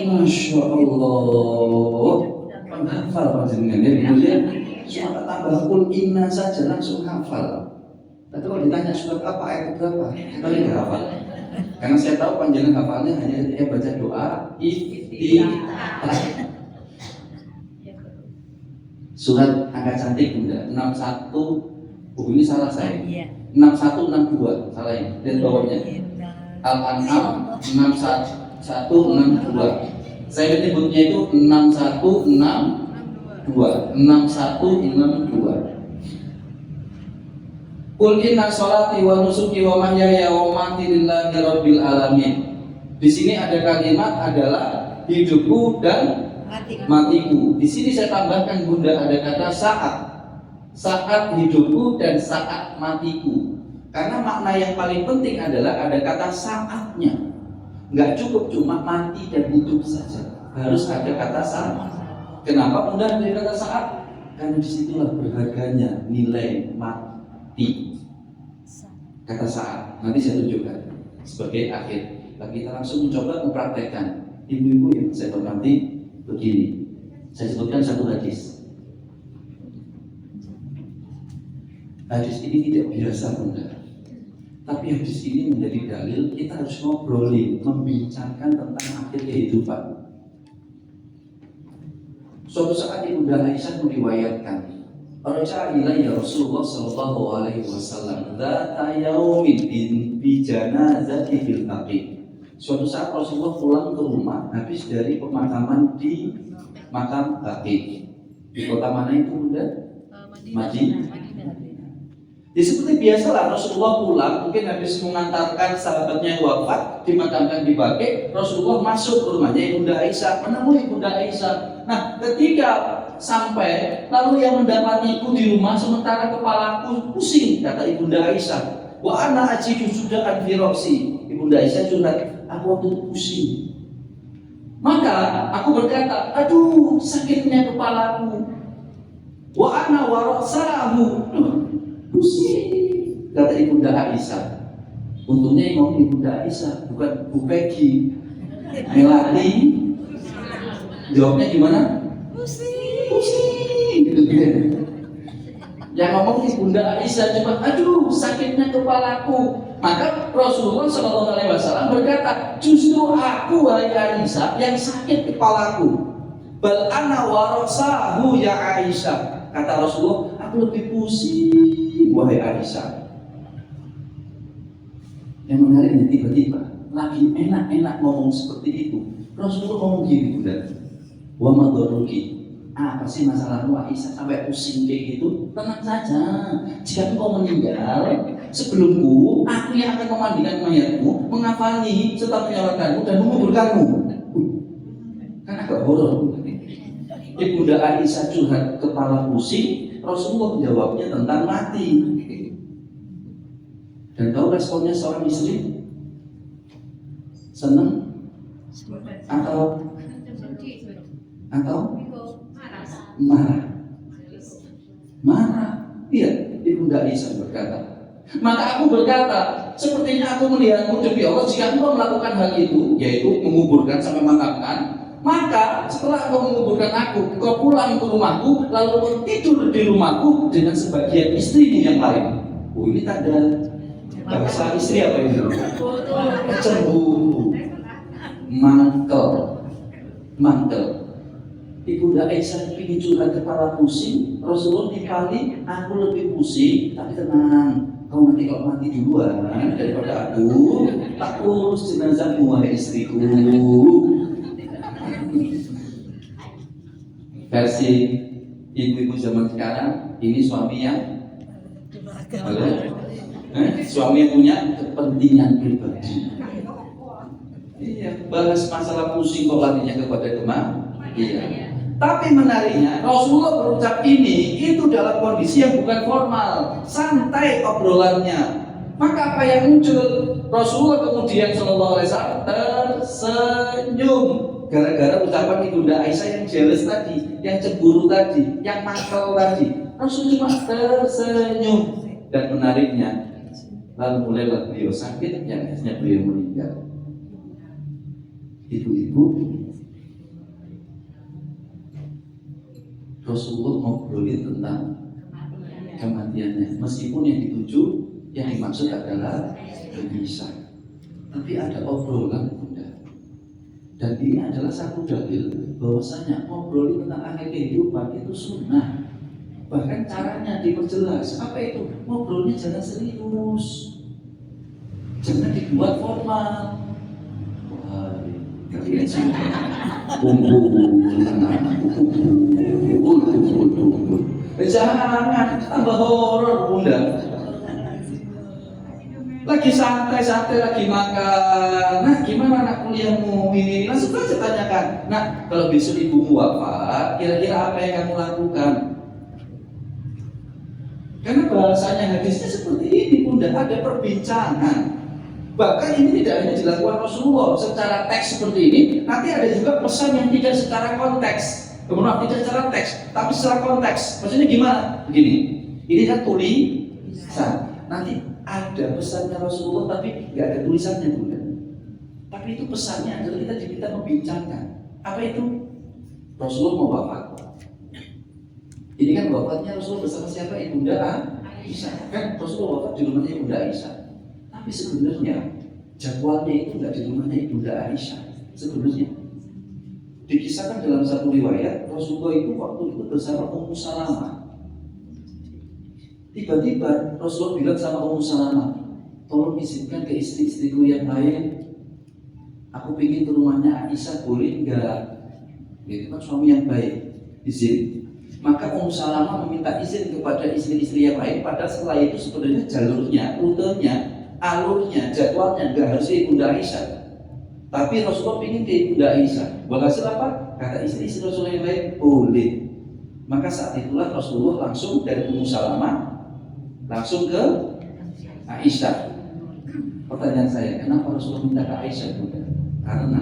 Masya Allah, menghafal panjenengan ya, kemudian cuma tambah kul inna saja langsung hafal. Tapi kalau ditanya surat apa, ayat berapa, tapi nggak hafal. Karena saya tahu panjenengan hafalnya hanya baca doa iftitah. Surat angka cantik Bunda 61. Oh ini salah saya. 6162 salah ini. Dan bawahnya Al-An'am 6162. Saya menyebutnya itu 6162. Qul inna sholati wa nusuki wa mahyaya wa mamati lillahi rabbil alamin. Di sini ada kalimat adalah hidupku dan matiku. Di sini saya tambahkan Bunda ada kata saat hidupku dan saat matiku. Karena makna yang paling penting adalah ada kata saatnya. Nggak cukup cuma mati dan hidup saja, harus ada kata saat. Kenapa mudah dari kata saat? Karena disitulah berharganya nilai mati. Kata saat, nanti saya tunjukkan sebagai akhir. Nah, kita langsung mencoba mempraktekkan. Ibu-ibu yang saya hormati, begini. Saya sebutkan satu hadis. Hadis ini tidak biasa, Bunda. Tapi hadis ini menjadi dalil kita harus ngobrolin, membincangkan tentang akhir kehidupan. Suatu saat Ibunda Aisyah meriwayatkan, "Raja'a ilayya Rasulullah sallallahu alaihi wasallam dzata yaumin bi janazati fil baqi." Suatu saat Rasulullah pulang ke rumah habis dari pemakaman di makam Baqi. Di kota mana itu, Bunda? Madinah. Ya seperti biasalah Rasulullah pulang, mungkin habis mengantarkan sahabatnya yang wafat, dimakamkan di Baqi, Rasulullah masuk ke rumahnya Ibunda Aisyah, menemui Ibunda Aisyah. Nah, ketika sampai, lalu yang mendapatiku di rumah sementara kepalaku pusing, kata Ibunda Aisyah. Wa ana ajidu sudakan fi ra'si. Ibunda Aisyah curhat, aku waktu itu pusing. Maka aku berkata, aduh sakitnya kepalaku. Wa ana warasahu. Pusing, kata Ibunda Aisyah. Untungnya yang ngomong Ibunda Aisyah, bukan Bu Peggy, Melati. Jawabnya gimana? Pusing, gitu kan. Yang ngomong Ibunda Aisyah cuma, aduh sakitnya kepalaku. Maka Rasulullah SAW berkata, justru aku wahai Aisyah yang sakit kepalaku. Bal ana warasahu ya Aisyah. Kata Rasulullah, aku lebih pusing wahai Aisyah. Yang menariknya tiba-tiba lagi enak-enak ngomong seperti itu, Rasulullah ngomong gini, Bunda, wa madharuki, apa sih masalahmu Aisyah sampai pusing kayak gitu? Tenang saja, jika engkau meninggal sebelumku, aku yang akan memandikan mayatmu, mengafani serta menyolatkanmu dan menguburkanmu. Kan agak horor. Ibunda Aisyah curhat kepala pusing, Rasulullah jawabnya tentang mati. Dan tahu responnya seorang istri? Senang atau marah? Marah. Iya, Ibunda Aisyah berkata. Maka aku berkata, sepertinya aku melihatmu demi Allah jika engkau melakukan hal itu, yaitu menguburkan sampai makamkan. Maka setelah engkau menguburkan aku, engkau pulang ke rumahku, lalu engkau tidur di rumahku dengan sebagian istrimu yang lain. Oh, ini tanda bahasa istri apa ini? Cemburu, mantel. Ibunda Aisyah ingin curhat kepala pusing, Rasulullah dikali, aku lebih pusing, tapi tenang, kau nanti kalau mati duluan daripada aku, tak urus jenazahmu wahai istriku. Versi ibu-ibu zaman sekarang, ini suami yang suami yang punya kepentingan pribadi. Iya, bahas masalah pusing kok larinya kepada iya. Tapi menariknya Rasulullah berucap ini itu dalam kondisi yang bukan formal, santai obrolannya. Maka apa yang muncul? Rasulullah kemudian sallallahu alaihi wasallam tersenyum gara-gara ucapan Ibunda Aisyah yang jealous tadi, yang cemburu tadi, yang nakal tadi. Rasul cuma tersenyum. Dan menariknya, lalu mulailah beliau sakit, yang akhirnya beliau meninggal. Ibu-ibu, Rasulullah ngobrolin tentang kematiannya, meskipun yang dituju, yang dimaksud adalah pemisah. Tapi ada obrolan, Bunda. Dan ini adalah satu dalil bahwasanya ngobrolin tentang akhir kehidupan itu sunnah. Bahkan caranya diperjelas. Apa itu? Ngobrolnya jangan serius, jangan dibuat formal. Wah, kalian sih jangan tambah horor, Bunda. Lagi santai-santai, lagi makan. Nah, gimana anak kuliahmu ini? Langsung aja tanyakan. Nah, kalau besok ibumu wafat, kira-kira apa yang kamu lakukan? Karena bahasanya hadisnya seperti ini, Bunda, ada perbincangan. Bahkan ini tidak hanya dilakukan Rasulullah secara teks seperti ini, nanti ada juga pesan yang tidak secara konteks. Kemudian tidak secara teks, tapi secara konteks. Maksudnya gimana? Begini, ini kan tulisan. Nanti ada pesannya Rasulullah, tapi nggak ada tulisannya, Bunda. Tapi itu pesannya adalah kita diminta membincangkan. Apa itu? Rasulullah mau wafat. Ini kan wafatnya Rasulullah bersama siapa? Ibunda Aisyah. Kan Rasulullah wafat di rumahnya Ibunda Aisyah. Tapi sebenarnya jadwalnya itu nggak di rumahnya Ibunda Aisyah. Sebenarnya dikisahkan dalam satu riwayat, Rasulullah itu waktu itu bersama Ummu Salamah. Tiba-tiba Rasulullah bilang sama Ummu Salamah, tolong izinkan ke istri-istriku yang lain, aku ingin ke rumahnya Aisyah, boleh enggak? Itu kan suami yang baik, izin. Maka Ummu Salamah meminta izin kepada istri-istri yang lain, padahal setelah itu sebenarnya jalurnya, rutenya, alurnya, jadwalnya enggak harus Ibunda Aisyah. Tapi Rasulullah ingin ke Ibunda Aisyah. Walhasil apa? Kata istri-istri Rasulullah yang lain, boleh. Maka saat itulah Rasulullah langsung dari Ummu Salamah langsung ke Aisyah. Pertanyaan saya, kenapa Rasulullah minta ke Aisyah? Karena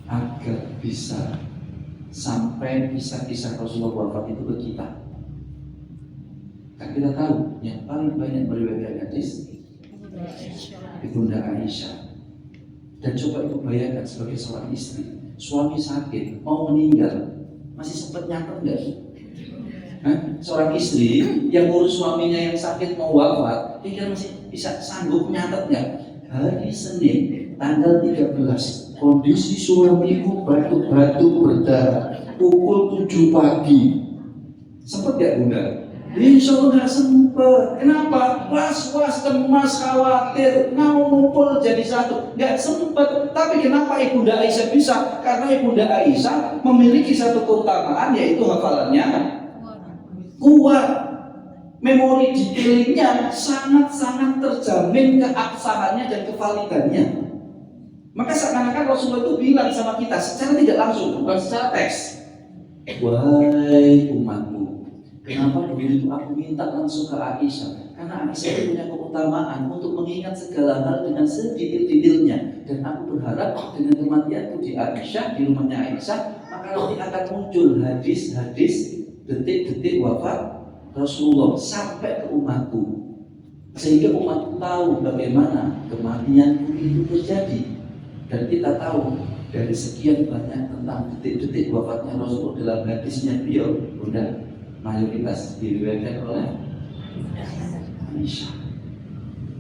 agar bisa sampai kisah-kisah Rasulullah wafat itu ke kita. Kan kita tahu yang paling banyak meriwayatkan hadis Ibunda Aisyah. Dan coba ibu bayangkan sebagai seorang istri, suami sakit mau meninggal, masih sempat nyatet nggak? Seorang istri yang ngurus suaminya yang sakit mau wafat, kira masih bisa sanggup nyatet nggak? Hari Senin tanggal 13, kondisi suamiku batuk-batuk berdarah pukul 7 pagi. Sempat gak Bunda? Insya Allah gak sempat. Kenapa? Was-was, cemas, khawatir, mau ngumpul jadi satu. Gak sempat. Tapi kenapa Ibunda Aisyah bisa? Karena Ibunda Aisyah memiliki satu keutamaan, yaitu hafalannya kuat. Memori detailnya sangat-sangat terjamin keabsahannya dan kevalidannya. Maka seakan-akan Rasulullah itu bilang sama kita secara tidak langsung, bukan secara teks. Wahai umatku, kenapa begitu aku minta langsung ke Aisyah? Karena Aisyah itu punya keutamaan untuk mengingat segala hal dengan sedetail-detailnya. Dan aku berharap dengan kematianku di Aisyah, di rumahnya Aisyah, maka nanti akan muncul hadis-hadis detik-detik wafat Rasulullah sampai ke umatku, sehingga umatku tahu bagaimana kematianku itu terjadi. Dan kita tahu dari sekian banyak tentang detik-detik wafatnya Rasulullah dalam hadisnya beliau, Bunda, mayoritas diriwayatkan oleh Aisyah.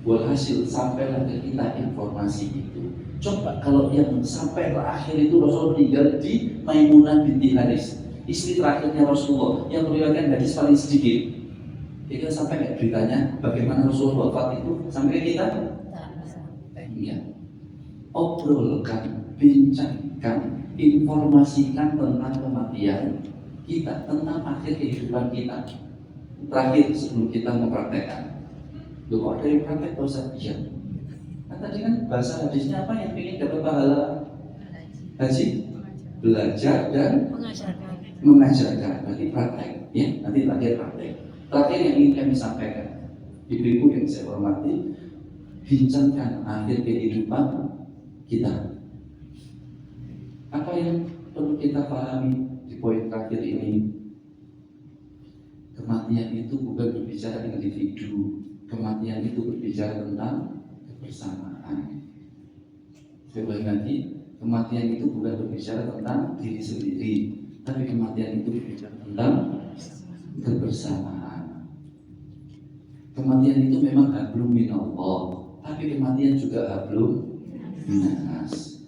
Walhasil sampailah ke kita informasi itu. Coba kalau yang sampai terakhir itu Rasulullah meninggal di Maimunah binti Haris, istri terakhirnya Rasulullah, yang meriwayatkan hadis paling sedikit. Kita sampai nggak beritanya bagaimana Rasulullah wafat itu sampai ke kita? Iya. Obrolkan, bincangkan, informasikan tentang kematian kita, tentang akhir kehidupan kita. Terakhir sebelum kita mempraktekkan. Loh, kok ada yang praktek dosa? Iya. Kan tadi kan bahasa hadisnya apa yang ingin dapat pahala? Haji, belajar dan mengajarkan. Berarti praktek, ya. Nanti terakhir praktek. Terakhir yang ingin kami sampaikan, ibu-ibu yang saya hormati, bincangkan akhir kehidupan kita. Apa yang perlu kita pahami di poin terakhir ini? Kematian itu bukan berbicara individu. Kematian itu berbicara tentang kebersamaan. Saya ulangi lagi, kematian itu bukan berbicara tentang diri sendiri, tapi kematian itu berbicara tentang kebersamaan. Kematian itu memang hablum minallah, tapi kematian juga hablum minas.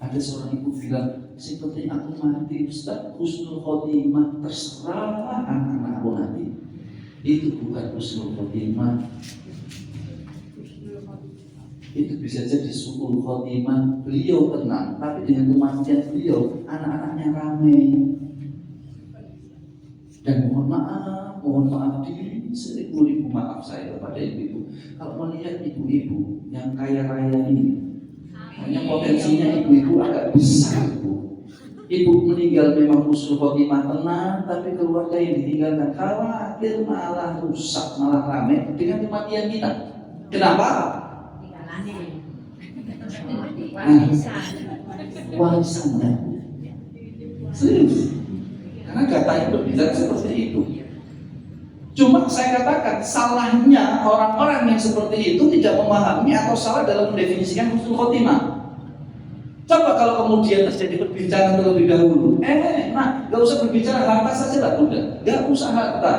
Ada seorang ibu bilang, seperti aku mati Ustaz, husnul khotimah, terserah anak-anak aku mati. Itu bukan husnul khotimah. Itu bisa jadi su'ul khotimah. Beliau tenang, tapi dengan kematian beliau, anak-anaknya ramai. Dan mohon maaf diri, seribu maaf saya kepada ibu-ibu. Kalau melihat ibu-ibu yang kaya raya ini, hanya potensinya ibu-ibu agak besar, Bu. Ibu meninggal memang husnul khotimah tenang, tapi keluarga yang ditinggalkan khawatir malah rusak, malah rame dengan kematian kita. Kenapa? Warisannya serius, karena katanya berbicara seperti itu. Cuma saya katakan salahnya orang-orang yang seperti itu tidak memahami atau salah dalam mendefinisikan husnul khotimah. Coba kalau kemudian terjadi perbincangan terlebih dahulu, gak usah berbicara harta saja lah, udah, gak usah harta.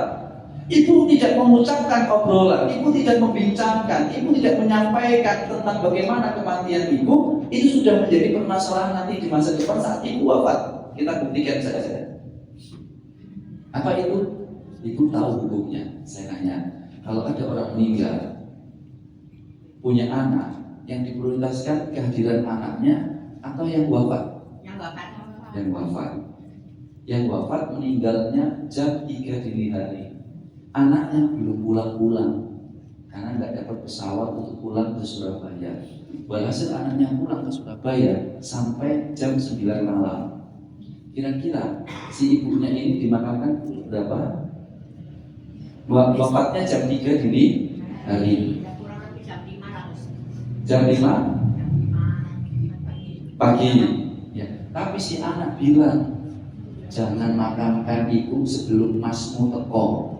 Ibu tidak mengucapkan obrolan, ibu tidak membincangkan, ibu tidak menyampaikan tentang bagaimana kematian ibu, itu sudah menjadi permasalahan nanti di masa depan saat ibu wafat. Kita buktikan saja. Apa itu? Ibu tahu hukumnya. Saya tanya, kalau ada orang meninggal, punya anak, yang diprioritaskan kehadiran anaknya atau yang wafat? Yang wafat meninggalnya jam 3 dini hari. Anaknya belum pulang-pulang karena nggak dapat pesawat untuk pulang ke Surabaya. Walhasil anaknya pulang ke Surabaya sampai jam 9 malam. Kira-kira si ibunya ini dimakamkan berapa? Wafatnya jam 3 dini hari. Jam 5 pagi. Ya. Tapi si anak bilang, jangan makamkan ibu sebelum masmu teko.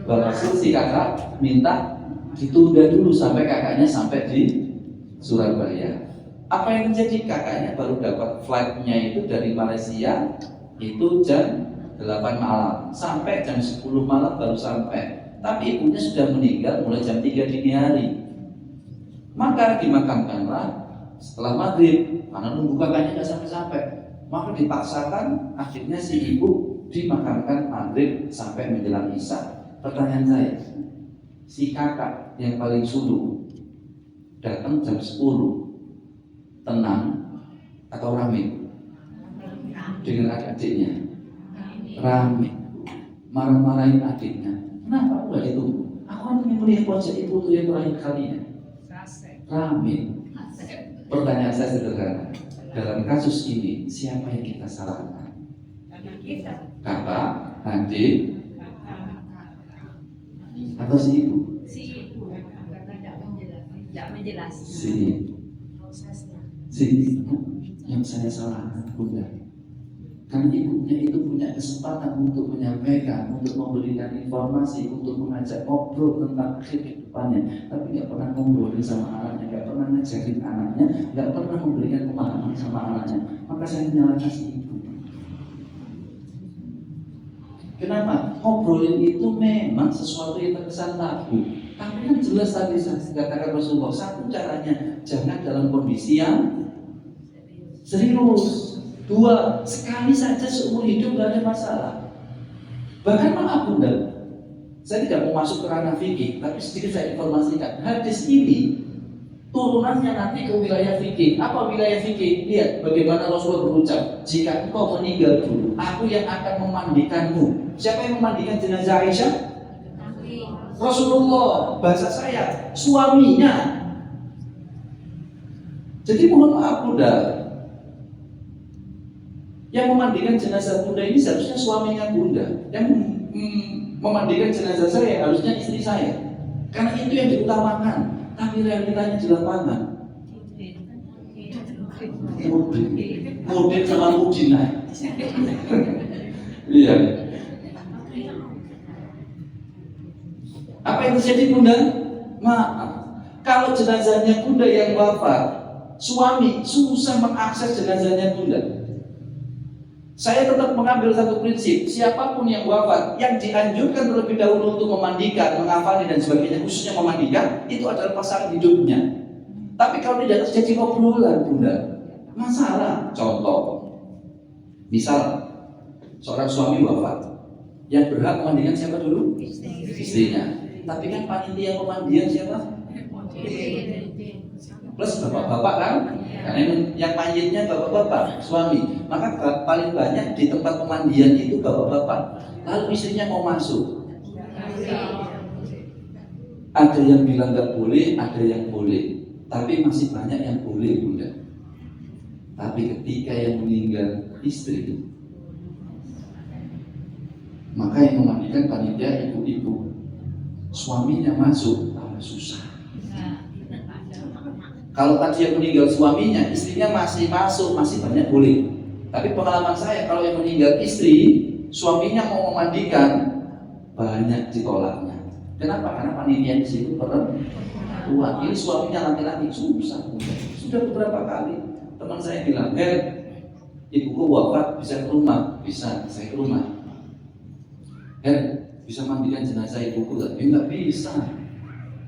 Walhasil si kakak minta ditunda dulu sampai kakaknya sampai di Surabaya. Apa yang terjadi? Kakaknya baru dapat flightnya itu dari Malaysia itu jam 8 malam, sampai jam 10 malam baru sampai. Tapi ibunya sudah meninggal mulai jam 3 dini hari. Maka dimakamkanlah setelah maghrib, karena nunggu kakaknya nggak sampai-sampai. Maka dipaksakan, akhirnya si ibu dimakamkan maghrib sampai menjelang isya. Pertanyaan saya, si kakak yang paling sulung datang jam 10, tenang atau rame? Dengan adik-adiknya rame, marah-marahin adiknya. Kenapa aku gak ditunggu? Aku kan ingin melihat wajah ibu tuh yang terakhir kalinya. Rame. Pertanyaan saya sederhana, dalam kasus ini siapa yang kita salahkan? Kakak, adik, atau si ibu? Si ibu yang saya salahkan, Bunda. Karena ibunya itu punya kesempatan untuk menyampaikan, untuk memberikan informasi, untuk mengajak ngobrol tentang kehidupannya, tapi nggak pernah ngobrolin sama anaknya, nggak pernah ngajarin anaknya, nggak pernah memberikan pemahaman sama anaknya. Maka saya menyalahkan si ibu. Kenapa? Ngobrolin itu memang sesuatu yang terkesan tabu. Tapi kan jelas tadi saya katakan Rasulullah, satu caranya jangan dalam kondisi yang serius. Dua, sekali saja seumur hidup gak ada masalah. Bahkan maaf Bunda, saya tidak mau masuk ke ranah fikih, tapi sedikit saya informasikan. Hadis ini turunannya nanti ke wilayah fikih. Apa wilayah fikih? Lihat bagaimana Rasulullah berucap, jika engkau meninggal dulu, aku yang akan memandikanmu. Siapa yang memandikan jenazah Aisyah? Rasulullah. Bahasa saya, suaminya. Jadi mohon maaf Bunda, yang memandikan jenazah Bunda ini seharusnya suaminya Bunda. Yang memandikan jenazah saya harusnya istri saya. Karena itu yang diutamakan. Tapi realitanya di lapangan, Mudin sama Mudina. Iya. Apa yang terjadi Bunda? Maaf, kalau jenazahnya Bunda yang wafat, suami susah mengakses jenazahnya Bunda. Saya tetap mengambil satu prinsip, siapapun yang wafat, yang dianjurkan terlebih dahulu untuk memandikan, mengafali dan sebagainya, khususnya memandikan, itu adalah pasangan hidupnya. Tapi kalau tidak terjadi obrolan Bunda, masalah. Contoh, misal seorang suami wafat, yang berhak memandikan siapa dulu? Istrinya. Tapi kan panitia pemandian siapa? Plus bapak-bapak kan? Karena yang mayitnya bapak-bapak, suami. Maka paling banyak di tempat pemandian itu bapak-bapak. Lalu istrinya mau masuk. Ada yang bilang nggak boleh, ada yang boleh. Tapi masih banyak yang boleh Bunda. Tapi ketika yang meninggal istri, maka yang memandikan panitia ibu-ibu. Suaminya masuk, tambah susah. Kalau tadi yang meninggal suaminya, istrinya masih masuk, masih banyak boleh. Tapi pengalaman saya, kalau yang meninggal istri, suaminya mau memandikan, banyak ditolaknya. Kenapa? Karena panitia di situ perempuan. Ini suaminya laki-laki, susah. Sudah beberapa kali teman saya bilang, ibuku wafat, bisa ke rumah? Bisa, saya ke rumah. Bisa mandikan jenazah ibuku? Nggak bisa.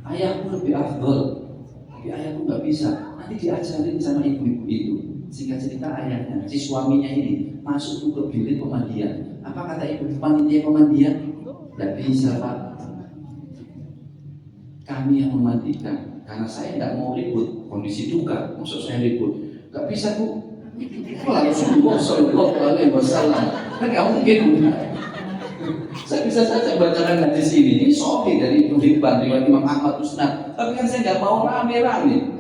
Ayahku lebih afdol, tapi ayahku nggak bisa. Nanti diajarin sama ibu-ibu itu. Singkat cerita, ayahnya, si suaminya ini masuk tuh ke bilik pemandian. Apa kata ibu panitia pemandian? Nggak bisa, Pak. Kami yang memandikan, karena saya nggak mau ribut. Kondisi duka, maksud saya ribut. Nggak bisa, Bu. Rasulullah Shallallahu Alaihi Wasallam. Kan nggak mungkin, Bu. Saya bisa saja bacakan hadis ini sahih dari Ibnu Hibban riwayat Imam Ahmad Musnad. Tapi kan saya nggak mau rame-rame.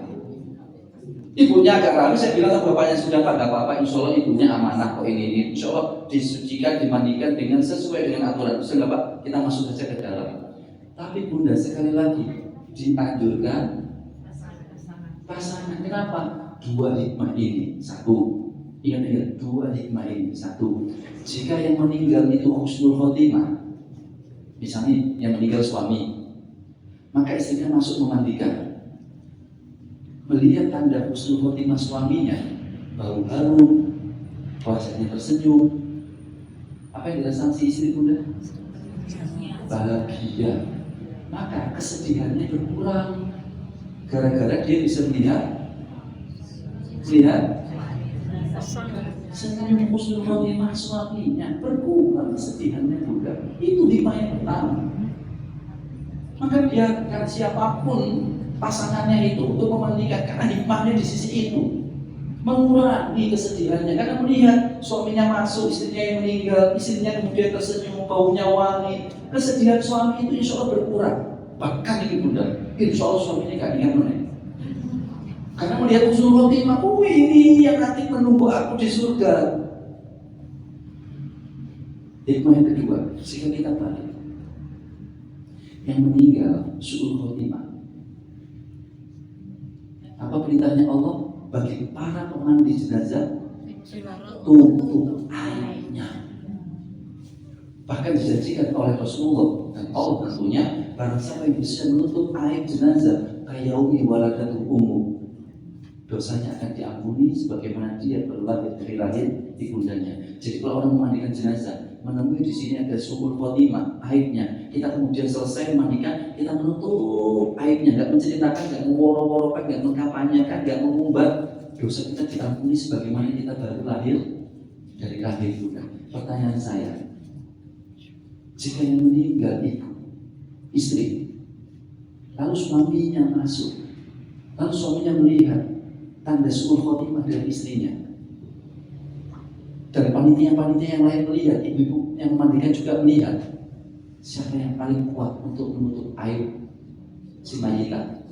Ibunya agak rame, saya bilang ke bapaknya, sudah Pak, nggak apa-apa, insya Allah ibunya amanah kok ini. Insya Allah disucikan, dimandikan dengan sesuai dengan aturan. Sudah Pak, kita masuk saja ke dalam. Tapi Bunda, sekali lagi dianjurkan pasangan. Kenapa? Dua hikmah ini. Satu, ingat-ingat, dua hikmah ini. Satu, jika yang meninggal itu husnul khotimah, misalnya yang meninggal suami, maka istrinya masuk memandikan. Melihat tanda husnul khotimah suaminya, baru-baru wajahnya tersenyum, apa yang dirasakan si istri Bunda? Bahagia. Maka kesedihannya berkurang gara-gara dia bisa melihat senyum husnul khotimah suaminya, berkurang kesedihannya juga. Itu hikmah yang pertama. Maka biarkan siapapun pasangannya itu untuk memandikan, karena hikmahnya di sisi itu mengurangi kesedihannya. Karena melihat suaminya masuk, istrinya yang meninggal, istrinya kemudian tersenyum, baunya wangi, kesedihan suami itu insya Allah berkurang. Bahkan ini Bunda, insya Allah suaminya gak ingat meneh. Karena melihat husnul khotimah, ini yang nanti menunggu aku di surga. Hikmah yang kedua, jika kita balik, yang meninggal su'ul khotimah, apa perintahnya Allah? Bagi para pemandi jenazah, tutup aibnya. Bahkan dijanjikan oleh Rasulullah dan Allah tentunya, barang siapa yang bisa menutup aib jenazah, kayaumi waladatu umum, dosanya akan diampuni sebagaimana dia berlahir dari lahir ibundanya. Jadi kalau orang memandikan jenazah, menemui di sini ada su'ul khotimah, aibnya, kita kemudian selesai memandikan, kita menutup aibnya, nggak menceritakan, nggak meworo-worokan, nggak mengkampanyekan, nggak mengumbar, dosa kita diampuni sebagaimana kita baru lahir dari lahir juga. Pertanyaan saya, jika yang meninggal ibu, istri, lalu suaminya masuk, lalu suaminya melihat tanda su'ul khotimah dari istrinya, dan panitia-panitia yang lain melihat, ibu-ibu yang memandikan juga melihat, siapa yang paling kuat untuk menutup aib si majikan?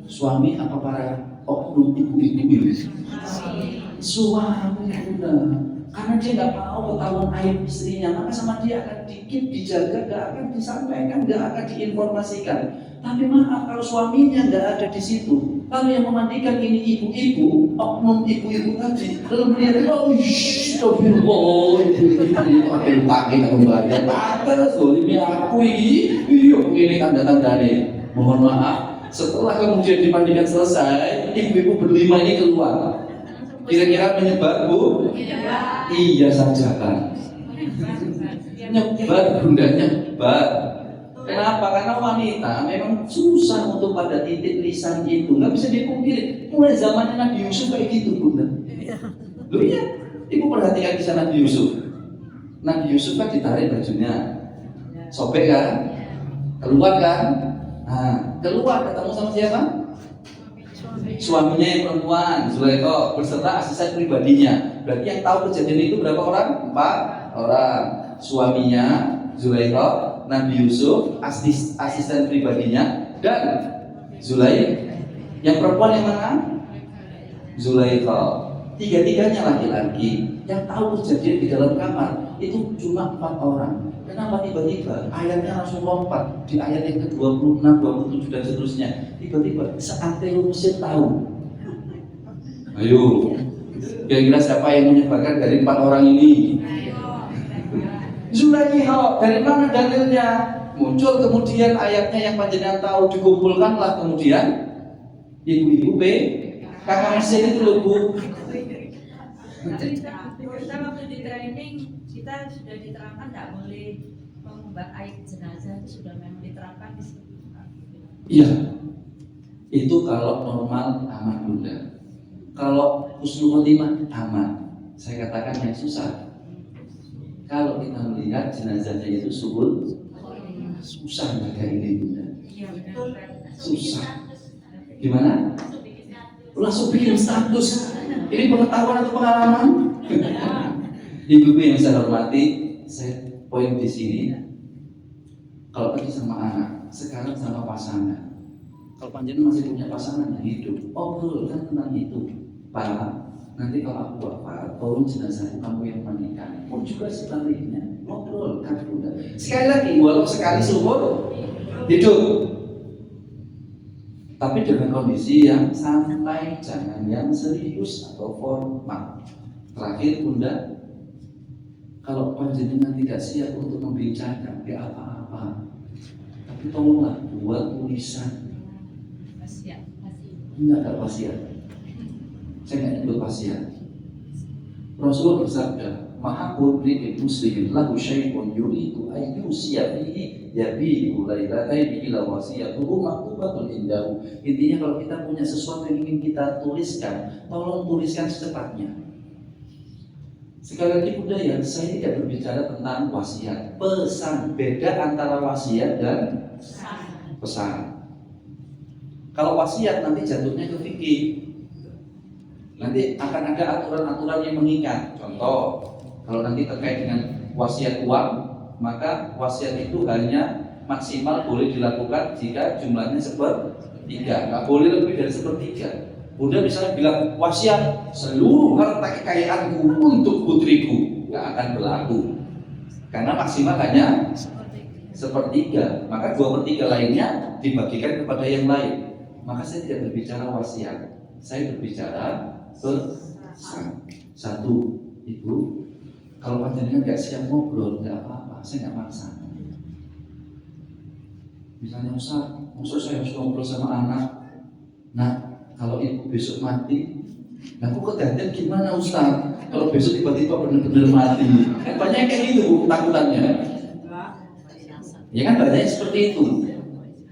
Suami apa para oknum ibu-ibu ini? Suami, Bunda. Karena dia nggak mau ketahuan aib istrinya, maka sama dia akan dikit dijaga, nggak akan disampaikan, nggak akan diinformasikan. Tapi maaf, kalau suaminya nggak ada di situ, lalu yang memandikan ini ibu-ibu, oknum ibu-ibu tadi, lalu melihat, astagfirullah, ibu-ibu pakai pakai kembali, atas, ini aku ini tanda-tandanya. Mohon maaf, setelah kemudian dimandikan selesai, ibu-ibu berlima ini keluar. Kira-kira menyebar, Bu? Iya saja kan. Nyebar, Bunda, nyebar. Kenapa? Karena wanita memang susah untuk pada titik lisan itu, nggak bisa dipungkiri. Mulai zamannya Nabi Yusuf kayak gitu, Bunda. Loh iya, ibu perhatikan kisah Nabi Yusuf. Nabi Yusuf kan ditarik bajunya, sobek kan, keluar kan. Nah, keluar ketemu sama siapa? Suaminya yang perempuan, Zulaikha, beserta asisten pribadinya. Berarti yang tahu kejadian itu berapa orang? 4 orang. Suaminya Zulaikha, Nabi Yusuf, asisten pribadinya, dan Zulaikha. Yang perempuan yang mana? Zulaikha. Tiga-tiganya laki-laki. Yang tahu kejadian di dalam kamar itu cuma 4 orang. Kenapa tiba-tiba ayatnya langsung lompat di ayat yang ke-26, 27 dan seterusnya. Tiba-tiba seantero Mesir tahu. Ayo, kira-kira siapa yang menyebarkan dari 4 orang ini? Zulaikha. Dari mana dalilnya? Muncul kemudian ayatnya yang panjenengan tahu, dikumpulkanlah kemudian ibu-ibu kakak Mesir itu loh Bu. Kita waktu di training kita sudah diterangkan tidak boleh mengubah air jenazah, itu sudah memang diterapkan di situ. Iya, itu kalau normal aman Bunda. Kalau husnul khotimah aman. Saya katakan yang susah. Kalau kita melihat jenazahnya itu susah jaga ini Bunda. Susah. Gimana? Langsung bikin status. Ini pengetahuan atau pengalaman? Ibu yang saya hormati, saya poin di sini. Kalau tadi sama anak, sekarang sama pasangan. Kalau panjenengan masih punya pasangan yang hidup, obrolkan tentang itu. Pak, nanti kalau aku wafat, tolong jenazah kamu yang mandikan. Pun juga sebaliknya, obrolkan Bunda. Sekali lagi, walau sekali seumur hidup. Tapi dengan kondisi yang santai, jangan yang serius atau formal. Terakhir Bunda, kalau panjenengan tidak siap untuk membincangkan, tidak apa-apa. Tapi tolonglah buat tulisan. Enggak ada wasiat. Saya nggak nyebut wasiat. Rasul bersabda, "Mahabur li muslimin lahu syai'un yuridu an yusiya fihi yabi'u lailataini ila wasiyatuhu maktubatun indahu." Intinya kalau kita punya sesuatu yang ingin kita tuliskan, tolong tuliskan secepatnya. Sekali lagi budaya, saya tidak berbicara tentang wasiat, pesan. Beda antara wasiat dan pesan. Kalau wasiat nanti jatuhnya ke fikih. Nanti akan ada aturan-aturan yang mengikat. Contoh, kalau nanti terkait dengan wasiat uang, maka wasiat itu hanya maksimal boleh dilakukan jika jumlahnya 1/3. Nggak boleh lebih dari 1/3. Bunda misalnya bilang wasiat seluruh harta kekayaanku untuk putriku, nggak akan berlaku. Karena maksimal hanya 1/3. Maka 2/3 lainnya dibagikan kepada yang lain. Maka saya tidak berbicara wasiat, saya berbicara pesan. Satu, Ibu, kalau panjenengan nggak siap ngobrol, nggak apa-apa, saya nggak maksa. Misalnya Ustaz, maksud saya harus ngobrol sama anak. Nah, kalau ibu besok mati, nah aku kedandan gimana Ustaz? Kalau besok tiba-tiba benar-benar mati, kan banyak kayak gitu takutannya. Ya kan banyak seperti itu.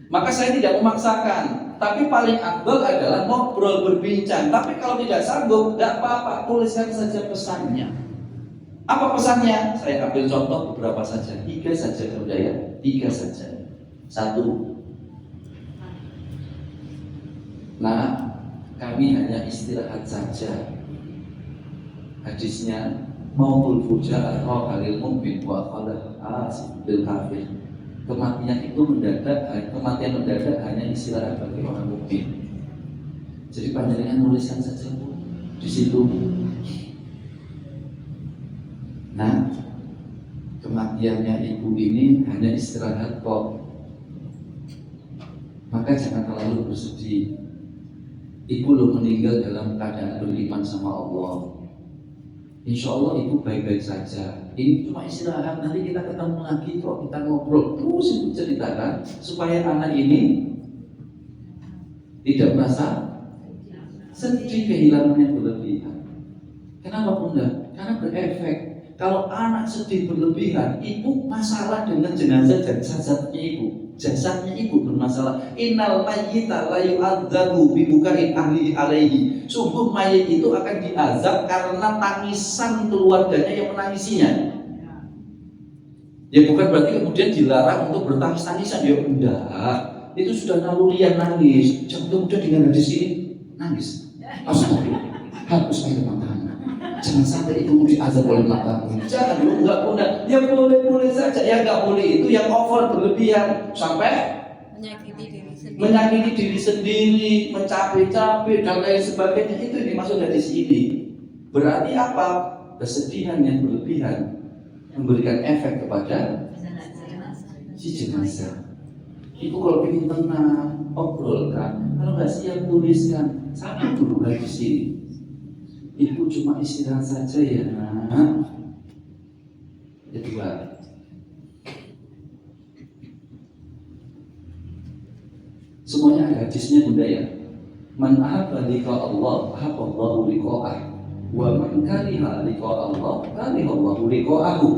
Maka saya tidak memaksakan. Tapi paling afdal adalah ngobrol, berbincang. Tapi kalau tidak sanggup, tidak apa-apa, tuliskan saja pesannya. Apa pesannya? Saya ambil contoh beberapa saja, 3 saja budaya, 3 saja. 1. Nah, kami hanya istirahat saja. Hadisnya maupun fuja atau halil mu'min wa qalah bil kafir. Kematian mendadak hanya istirahat bagi orang mukmin. Jadi panjenengan nuliskan saja Bu di situ. Nah, kematiannya ibu ini hanya istirahat kok. Maka jangan terlalu bersedih. Ibu lo meninggal dalam keadaan beriman sama Allah. Insya Allah ibu baik-baik saja. Ini cuma istirahat, nanti kita ketemu lagi kok, kita ngobrol. Terus ibu ceritakan supaya anak ini tidak merasa sedih kehilangan yang berlebihan. Kenapa Bunda? Karena berefek. Kalau anak sedih berlebihan, ibu masalah dengan jenazah dan jasadnya ibu. Jasadnya ibu bermasalah. Innal mayyita la yu'adzabu bi bukain ahli alaihi. Sungguh mayit itu akan diazab karena tangisan keluarganya yang menangisinya. Ya bukan berarti kemudian dilarang untuk bertangis-tangisan. Ya enggak. Itu sudah nalurian nangis. Jangan kemudian dengan hadis ini nangis. Hapus air mata. Jangan sampai ibu diazab oleh matamu. Jangan lu enggak boleh. Ya boleh saja. Ya enggak boleh itu yang over berlebihan sampai menyakiti diri sendiri, mencapek-capek dan lain sebagainya. Itu dimaksud dari sini. Berarti apa? Kesedihan yang berlebihan memberikan efek kepada si jenazah. Ibu kalau ingin tenang, obrolkan. Kalau nggak siap tuliskan. Sama dulu lagi di sini. Ibu cuma istirahat saja ya, nak. Kedua, semuanya ada hadisnya bunda ya. Man ahabba liqa Allah, ahabba Allahu liqa'ah. Wa man kariha liqa Allah, kariha Allahu liqa'ahu.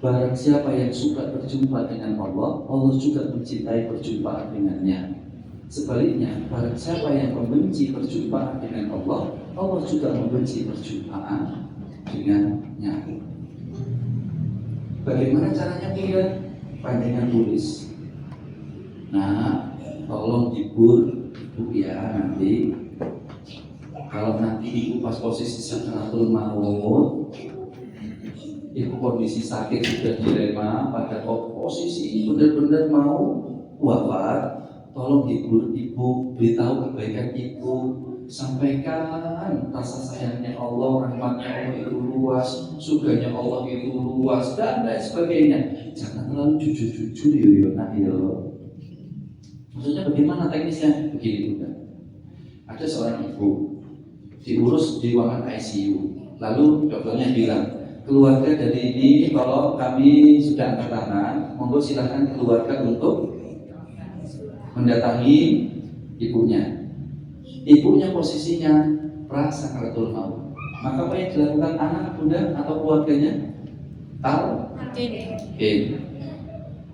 Barang siapa yang suka berjumpa dengan Allah, Allah juga mencintai perjumpaan dengannya. Sebaliknya, barang siapa yang membenci perjumpaan dengan Allah, Allah juga membenci perjumpaan dengannya. Bagaimana caranya bunda? Panjangan tulis. Nah, tolong hibur ibu ya nanti. Kalau nanti ibu pas posisi sakaratul maut, ibu kondisi sakit sudah dilema pada posisi benar-benar mau wafat, tolong hibur ibu, beritahu kebaikan ibu, sampaikan rasa sayangnya Allah, rahmatnya Allah itu luas, surganya Allah itu luas, dan lain sebagainya. Jangan terlalu jujur-jujur yo nak yo. Maksudnya bagaimana teknisnya? Begini juga. Ada seorang ibu diurus di ruangan ICU, lalu dokternya bilang, keluarga dari ini kalau kami sudah angkat tangan, monggo silahkan keluarga untuk mendatangi ibunya. Ibunya posisinya prasakaratul maut. Maka apa yang dilakukan anak, bunda atau keluarganya?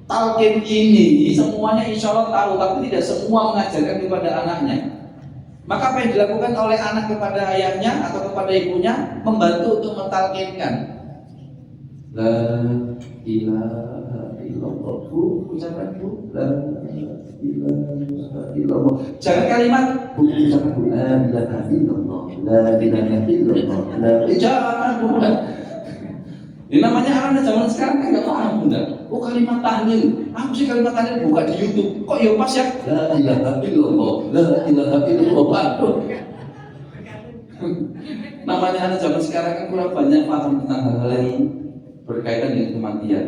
Talqin ini semuanya insya Allah tahu, tapi tidak semua mengajarkan kepada anaknya. Maka apa yang dilakukan oleh anak kepada ayahnya atau kepada ibunya? Membantu untuk mentalkinkan. La ilaha illallah. Bu, ucapkan bu. La ilaha illallah. Jangan kalimat bu, ucapkan bu. La ilaha illallah. La ilaha illallah. Jangan bu. Ini namanya anak zaman sekarang kan nggak paham bunda. Oh kalimat tahlil, apa sih kalimat tahlil buka di YouTube? Kok ya pas ya? La ilaha illallah, la ilaha illallah. Waduh. Namanya anak zaman sekarang kan kurang banyak paham tentang hal-hal yang berkaitan dengan kematian.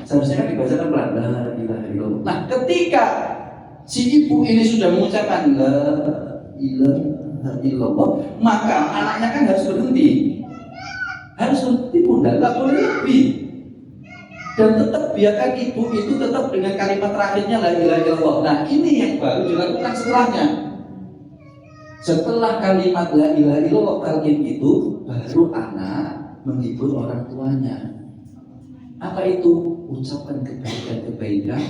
Seharusnya kan dibacakan pelan, la ilaha illallah. Nah, ketika si ibu ini sudah mengucapkan la ilaha illallah, maka anaknya kan harus berhenti. Harus berhenti bunda, tak boleh lebih. Dan tetap biarkan ibu itu tetap dengan kalimat terakhirnya la ilaha illallah. Nah ini yang baru dilakukan setelahnya. Setelah kalimat la ilaha illallah talqin itu, baru anak menghibur orang tuanya. Apa itu? Ucapan kebaikan-kebaikan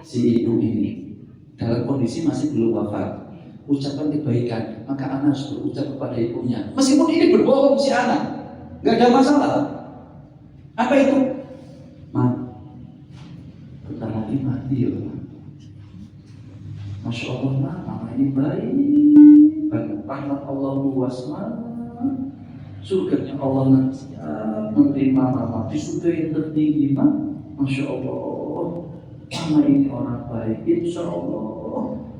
si ibu ini dalam kondisi masih belum wafat. Ucapan kebaikan, maka anak harus berucap kepada ibunya. Meskipun ini berbohong si anak, nggak ada masalah. Apa itu? Bentar lagi mati ya. Masya Allah, mama ini baik banget. Rahmat Allah luas banget. Surganya Allah menerima mama di surga yang tertinggi. Masya Allah, mama ini orang baik. Insya Allah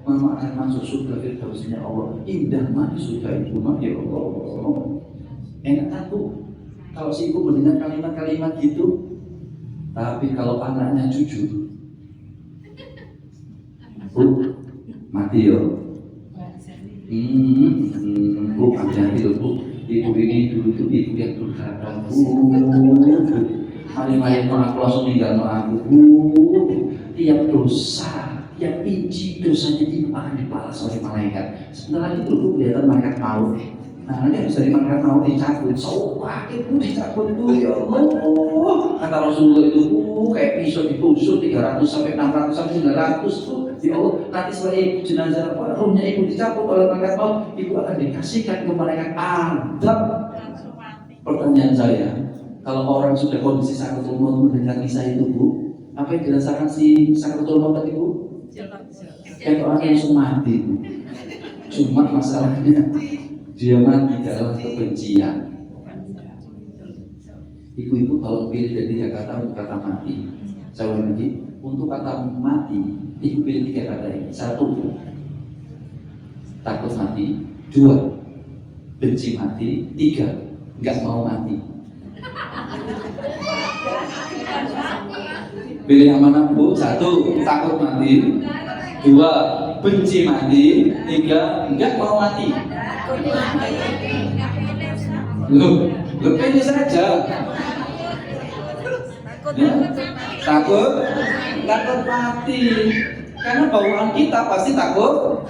mama akan masuk surga firdausnya Allah. Indah mati surga itu mah ya Allah. Enak kan tuh kalau si ibu mendengar kalimat-kalimat gitu. Tapi kalau anaknya jujur, bu, mati yo. Bu, hati-hati loh bu. Ibu ini dulu tuh ibu yang durhaka bu. Mari-mari aku langsung tinggal aku bu. Tiap dosa, tiap inci dosanya ibu akan dibalas oleh malaikat. Sebentar lagi tuh kelihatan malaikat maut. Nah nanti harus dari malaikat maut dicabut. Sakit bu dicabut bu ya Allah. Kata Rasulullah itu bu kayak pisau ditusuk 300 sampai 600 sampai 900 bu. Ya Allah nanti setelah ibu jenazah rohnya ibu dicabut oleh malaikat maut, ibu akan dikasihkan ke malaikat adab. Pertanyaan saya, kalau orang sudah kondisi sakaratul maut mendengar kisah itu bu, apa yang dirasakan si sakaratul maut tadi bu? Kayak orang langsung mati bu. Cuma masalahnya dia mati dalam kebencian. Ibu-ibu kalau pilih dari 3 kata untuk kata mati. Saya ulang lagi, untuk kata mati, ibu pilih 3 kata ini. 1, takut mati. 2, benci mati. 3, nggak mau mati. Pilih yang mana Bu? 1, takut mati. 2, benci mati. 3, nggak mau mati. Loh, pilih saja. Ya, takut mati. Karena bawaan kita pasti takut.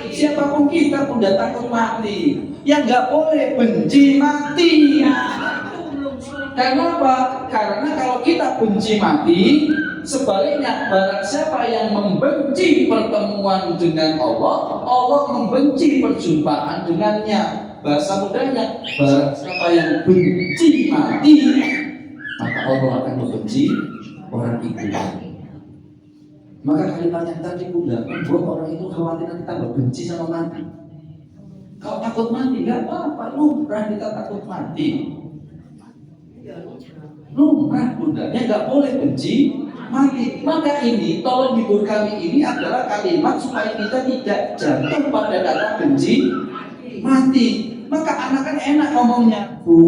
Siapapun kita pun udah takut mati. Yang nggak boleh benci mati. Karena apa? Karena kalau kita benci mati, sebaliknya barang siapa yang membenci pertemuan dengan Allah, Allah membenci perjumpaan dengannya. Bahasa mudanya, barang siapa yang benci mati, maka Allah akan membenci orang itu. Maka kalimat yang tadi udah membuat orang itu khawatir nanti tambah benci sama mati. Kalau takut mati, nggak apa-apa, lumrah kita takut mati. Lumrah bundanya nggak boleh benci mati. Maka ini tolong hibur kami ini adalah kalimat supaya kita tidak jatuh pada kata benci mati. Maka anak kan enak ngomongnya, Bu,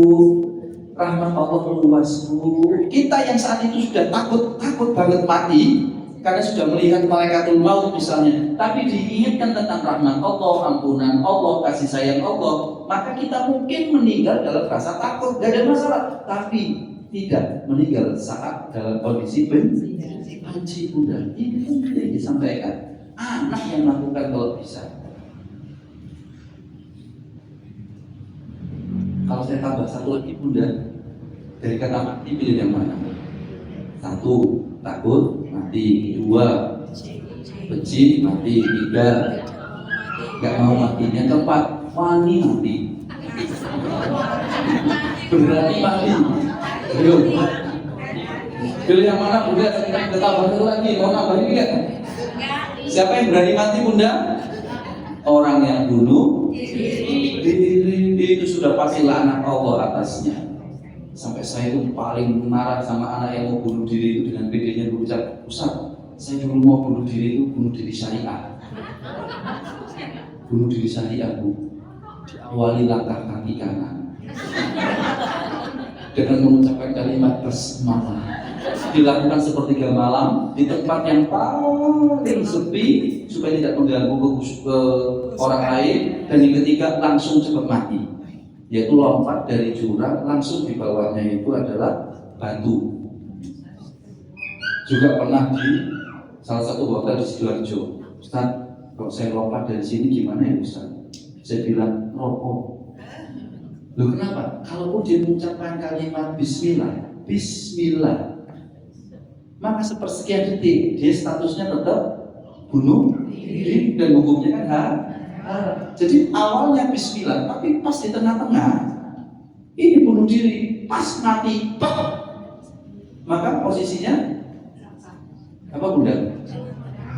rahmat Allah luas, Bu. Kita yang saat itu sudah takut banget mati karena sudah melihat malaikatul maut misalnya, tapi diingatkan tentang rahmat Allah, ampunan Allah, kasih sayang Allah, maka kita mungkin meninggal dalam rasa takut, gak ada masalah, tapi tidak meninggal saat dalam kondisi benci. Bunda, ini penting disampaikan. Anak yang melakukan kalau bisa. Kalau saya tambah satu lagi Bunda, dari kata mati pilih yang mana? 1, takut mati. 2, benci mati. 3, gak mau mati. Yang 4, wani mati. Berani mati. Ayo. Pilih yang mana Bunda? Kita tambah satu lagi. Mau nambahin enggak? Siapa yang berani mati Bunda? Orang yang bunuh diri itu sudah pasti laknat Allah atasnya. Sampai saya itu paling marah sama anak yang mau bunuh diri itu dengan bedanya berucap, Ustaz, saya dulu mau bunuh diri itu bunuh diri syariah. Bunuh diri syariah Bu, diawali langkah kaki kanan dengan mengucapkan kalimat basmalah, dilakukan sepertiga malam di tempat yang paling sepi supaya tidak mengganggu ke orang lain, dan yang ketiga langsung cepat mati, yaitu lompat dari jurang, langsung di bawahnya itu adalah batu. Juga pernah di salah satu hotel di Sidoarjo, Ustaz, kalau saya lompat dari sini gimana ya Ustaz? Saya bilang rokok. Loh kenapa? Kalau dia mengucapkan kalimat Bismillah, maka sepersekian detik dia statusnya tetap bunuh diri dan hukumnya kan haram. Jadi awalnya Bismillah, tapi pas di tengah-tengah ini bunuh diri, pas mati, maka posisinya apa Bunda?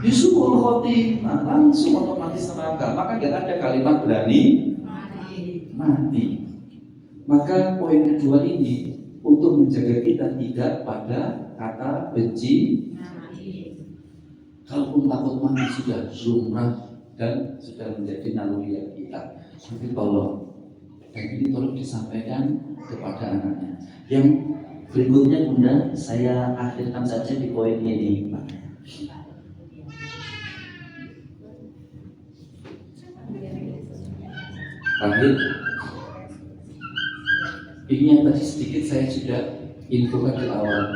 Yusuful khotimah, langsung otomatis neraka. Maka tidak ada kalimat berani mati. Maka poin kedua ini untuk menjaga kita tidak pada kata benci. Kalaupun takut mati sudah lumrah dan sudah menjadi naluri kita. Tapi tolong, ini tolong disampaikan kepada anaknya. Yang berikutnya Bunda, saya akhirkan saja di poin ini, Pak. Terakhir, ini yang tadi sedikit saya sudah infokan di awal.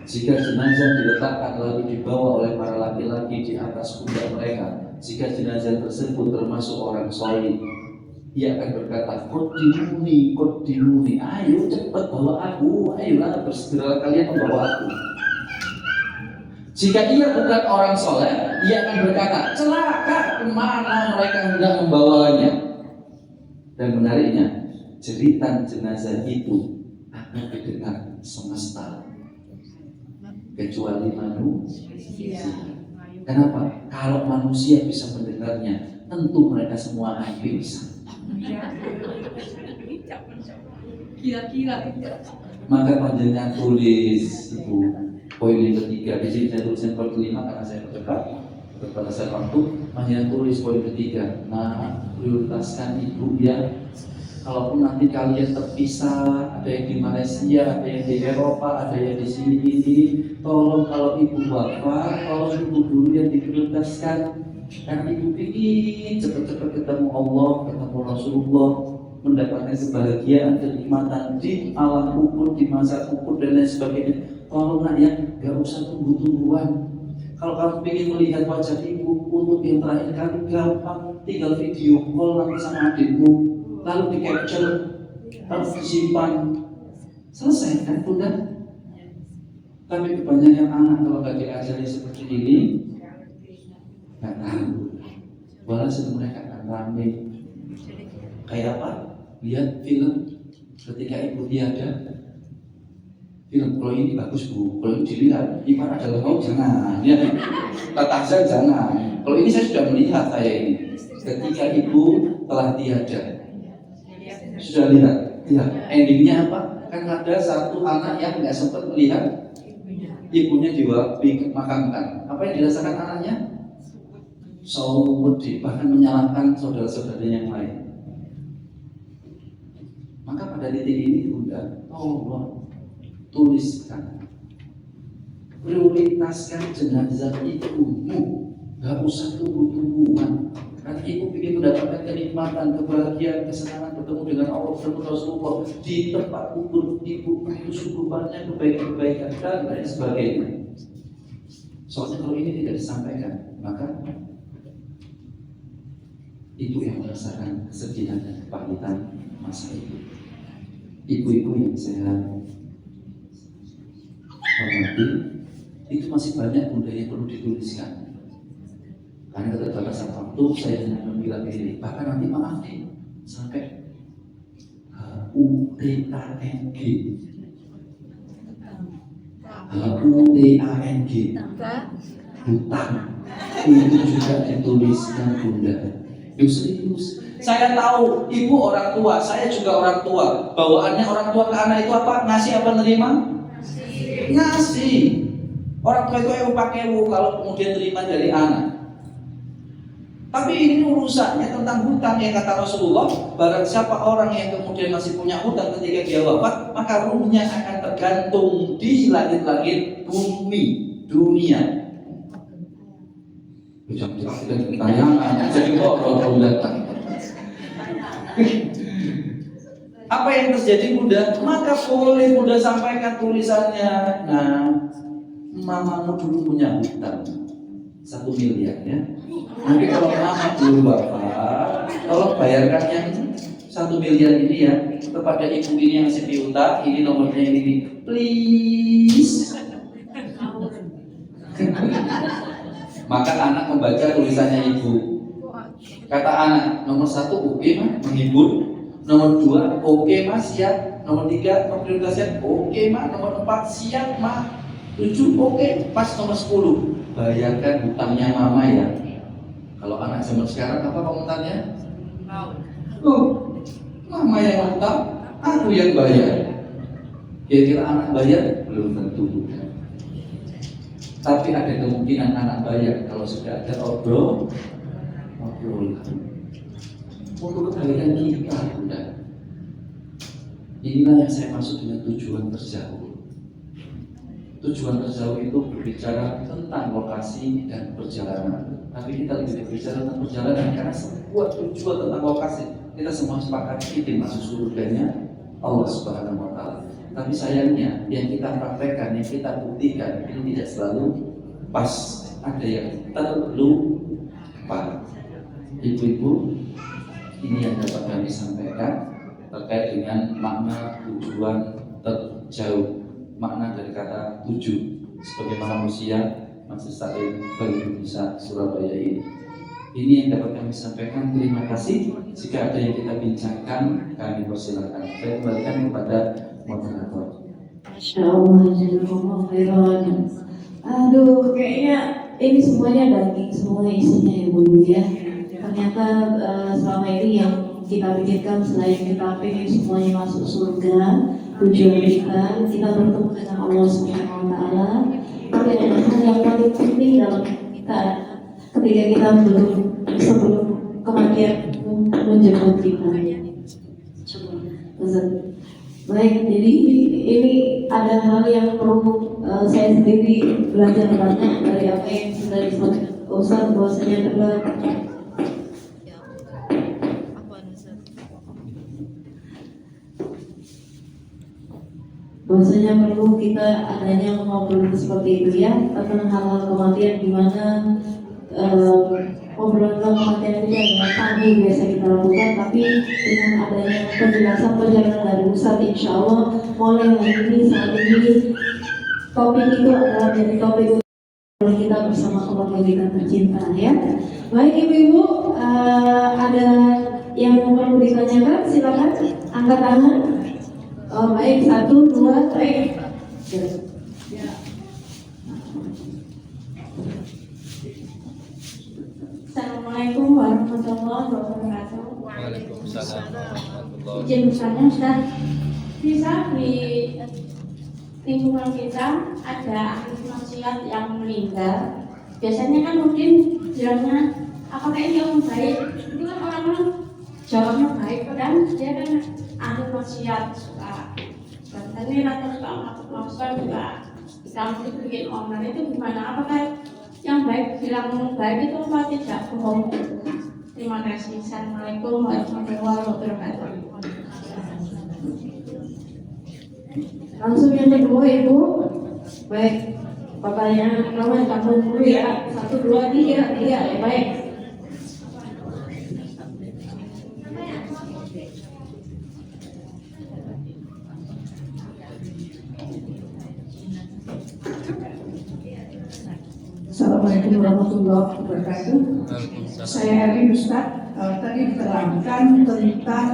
Jika jenazah diletakkan lalu dibawa oleh para laki-laki di atas pundak mereka, jika jenazah tersebut termasuk orang soleh, ia akan berkata, Kodimuni, ayo cepat bawa aku, ayolah bersegeralah kalian membawa aku. Jika ia bukan orang soleh, ia akan berkata, celaka, kemana mereka hendak membawanya. Dan menariknya, jeritan jenazah itu akan didengar semesta, kecuali manusia. Kenapa? Kalau manusia bisa mendengarnya, tentu mereka semua akan bisa. Kira-kira. Maka panjenengan tulis Ibu poin yang ketiga. Di sini saya tulis yang kelima karena saya berdebat. Berbatasan waktu, hanya tulis poin ketiga. Nah, prioritaskan ibu ya. Kalaupun nanti kalian terpisah, ada yang di Malaysia, ada yang di Eropa, ada yang di sini ini, tolong kalau ibu wafat, tolong ibu dulu yang diprioritaskan. Karena ibu ingin cepat-cepat ketemu Allah, ketemu Rasulullah, mendapatkan kebahagiaan, kenikmatan di alam kubur, di masa kubur dan lain sebagainya. Tolong nak ya, gak usah tunggu-tungguan. Kalau kamu ingin melihat wajah ibu untuk yang terakhir kali, gampang, tinggal video call nanti sama adikmu, lalu di capture, lalu disimpan, selesai kan bunda? Tapi kebanyakan anak kalau nggak diajari seperti ini, nggak tahu. Walhasil mereka akan rame. Kayak apa? Lihat film ketika ibu tiada. Film kalau ini bagus bu, kalau ini dilihat, iman adalah mau jangan, ya. Tatahsan jangan. Kalau ini saya sudah melihat saya ini. Ketika ibu telah tiada, sudah lihat. Ya, endingnya apa? Kan ada satu anak yang nggak sempat melihat ibunya dimakamkan. Apa yang dirasakan anaknya? Wedi, bahkan menyalahkan saudara-saudaranya yang lain. Maka pada titik ini bunda, Allah tuliskan, prioritaskan jenazah ibumu, gak usah tunggu-tungguan. Karena ibu ingin mendapatkan kenikmatan, kebahagiaan, kesenangan bertemu dengan Allah dan Rasulullah di tempat kubur ibu itu sungguh banyak kebaikan-kebaikan dan lain sebagainya. Soalnya kalau ini tidak disampaikan, maka ibu yang merasakan kesedihan dan kepahitan masa itu. Ibu-ibu yang saya hormati, itu masih banyak bunda yang perlu dituliskan. Karena keterbatasan waktu saya hanya membilang ini. Bahkan nanti maaf nih, sampai HUTANG, hutang itu juga dituliskan bunda. Yuk serius. Saya tahu ibu orang tua, saya juga orang tua. Bawaannya orang tua ke anak itu apa? Ngasih apa nerima? Ngasih. Orang tua itu pakai kalau kemudian terima dari anak. Tapi ini urusannya tentang hutang yang kata Rasulullah. Barang siapa orang yang kemudian masih punya hutang ketika dia wafat, maka ruhnya akan tergantung di langit-langit bumi dunia. Jangan tayangan, jadi orang datang. Apa yang terjadi Bunda? Maka boleh Bunda sampaikan tulisannya. Nah, mamamu dulu punya hutang 1 miliar ya. Nanti kalau mama dulu bapak, tolong bayarkan yang 1 miliar ini ya kepada ibu ini yang masih piutang. Ini nomornya ini, please. Maka anak membaca tulisannya ibu. Kata anak, nomor 1 oke mah, menghibur. Nomor 2 oke mas siap. Nomor 3 prioritasnya oke mah. Nomor 4 siap mah. 7 oke. Pas nomor 10 bayarkan hutangnya mama ya. Kalau anak zaman sekarang apa komentarnya? Mama yang hutang, aku yang bayar. Kira-kira anak bayar? Belum tentu. Tapi ada kemungkinan anak bayar kalau sudah ada obrolan untuk kebaikan kita, Bunda. Inilah yang saya maksud dengan tujuan terjauh. Tujuan terjauh itu berbicara tentang lokasi dan perjalanan. Tapi kita lebih berbicara tentang perjalanan karena sebuah tujuan tentang lokasi. Kita semua sepakat ingin masuk surganya Allah Subhanahu wa Ta'ala. Tapi sayangnya yang kita praktekkan, yang kita buktikan ini tidak selalu pas. Ada yang terlupa. Ibu-ibu, ini yang dapat kami sampaikan terkait dengan makna tujuan terjauh. Makna dari kata tuju sebagaimana usia Majelis Taklim Indonesia Surabaya ini. Ini yang dapat kami sampaikan. Terima kasih. Jika ada yang kita bincangkan, kami persilakan. Saya kembalikan kepada moderator. Masya Allah, jazakallah khairan. Aduh, kayaknya ini semuanya daging, semuanya isinya ya Bu ya. Ternyata selama ini yang kita pikirkan selain kita pengen semuanya masuk surga, tujuan kita bertemu dengan Allah Subhanahu wa Ta'ala. Tapi ada hal yang paling penting dalam kita ketika kita sebelum kematian menjemput kita. Baik, jadi ini ada hal yang perlu saya sendiri belajar banyak dari apa yang sudah disebutkan Ustaz, bahwasanya adalah bahwasanya perlu kita adanya ngobrol seperti itu ya tentang hal-hal kematian, di mana obrolan tentang kematian itu adalah tabu biasa kita lakukan, tapi dengan adanya penjelasan dari Ustaz, insya Allah mulai hari ini saat ini topik itu adalah jadi topik kita bersama keluarga kita tercinta ya. Baik ibu-ibu, ada yang perlu ditanyakan, silakan angkat tangan. Oh, baik, 1, 2, baik. Assalamualaikum warahmatullahi wabarakatuh. Waalaikumsalam warahmatullahi Izin bertanya Ustaz, bisa di lingkungan kita ada ahli maksiat yang meninggal. Biasanya kan mungkin bilangnya apakah ini orang baik? Itu kan orang-orang jawabnya baik, padahal dia kan ahli maksiat, suka bertanya atau suka melakukan juga bisa bikin orang. Itu gimana? Apakah yang baik bilang baik itu apa tidak bohong? Terima kasih. Assalamualaikum warahmatullahi wabarakatuh. Langsung yang kedua ibu. Baik, pertanyaan pertama kamu dulu ya. 1, 2, 3, ya baik. Assalamualaikum warahmatullahi wabarakatuh. Saya Erwin Ustaz. Tadi diterangkan tentang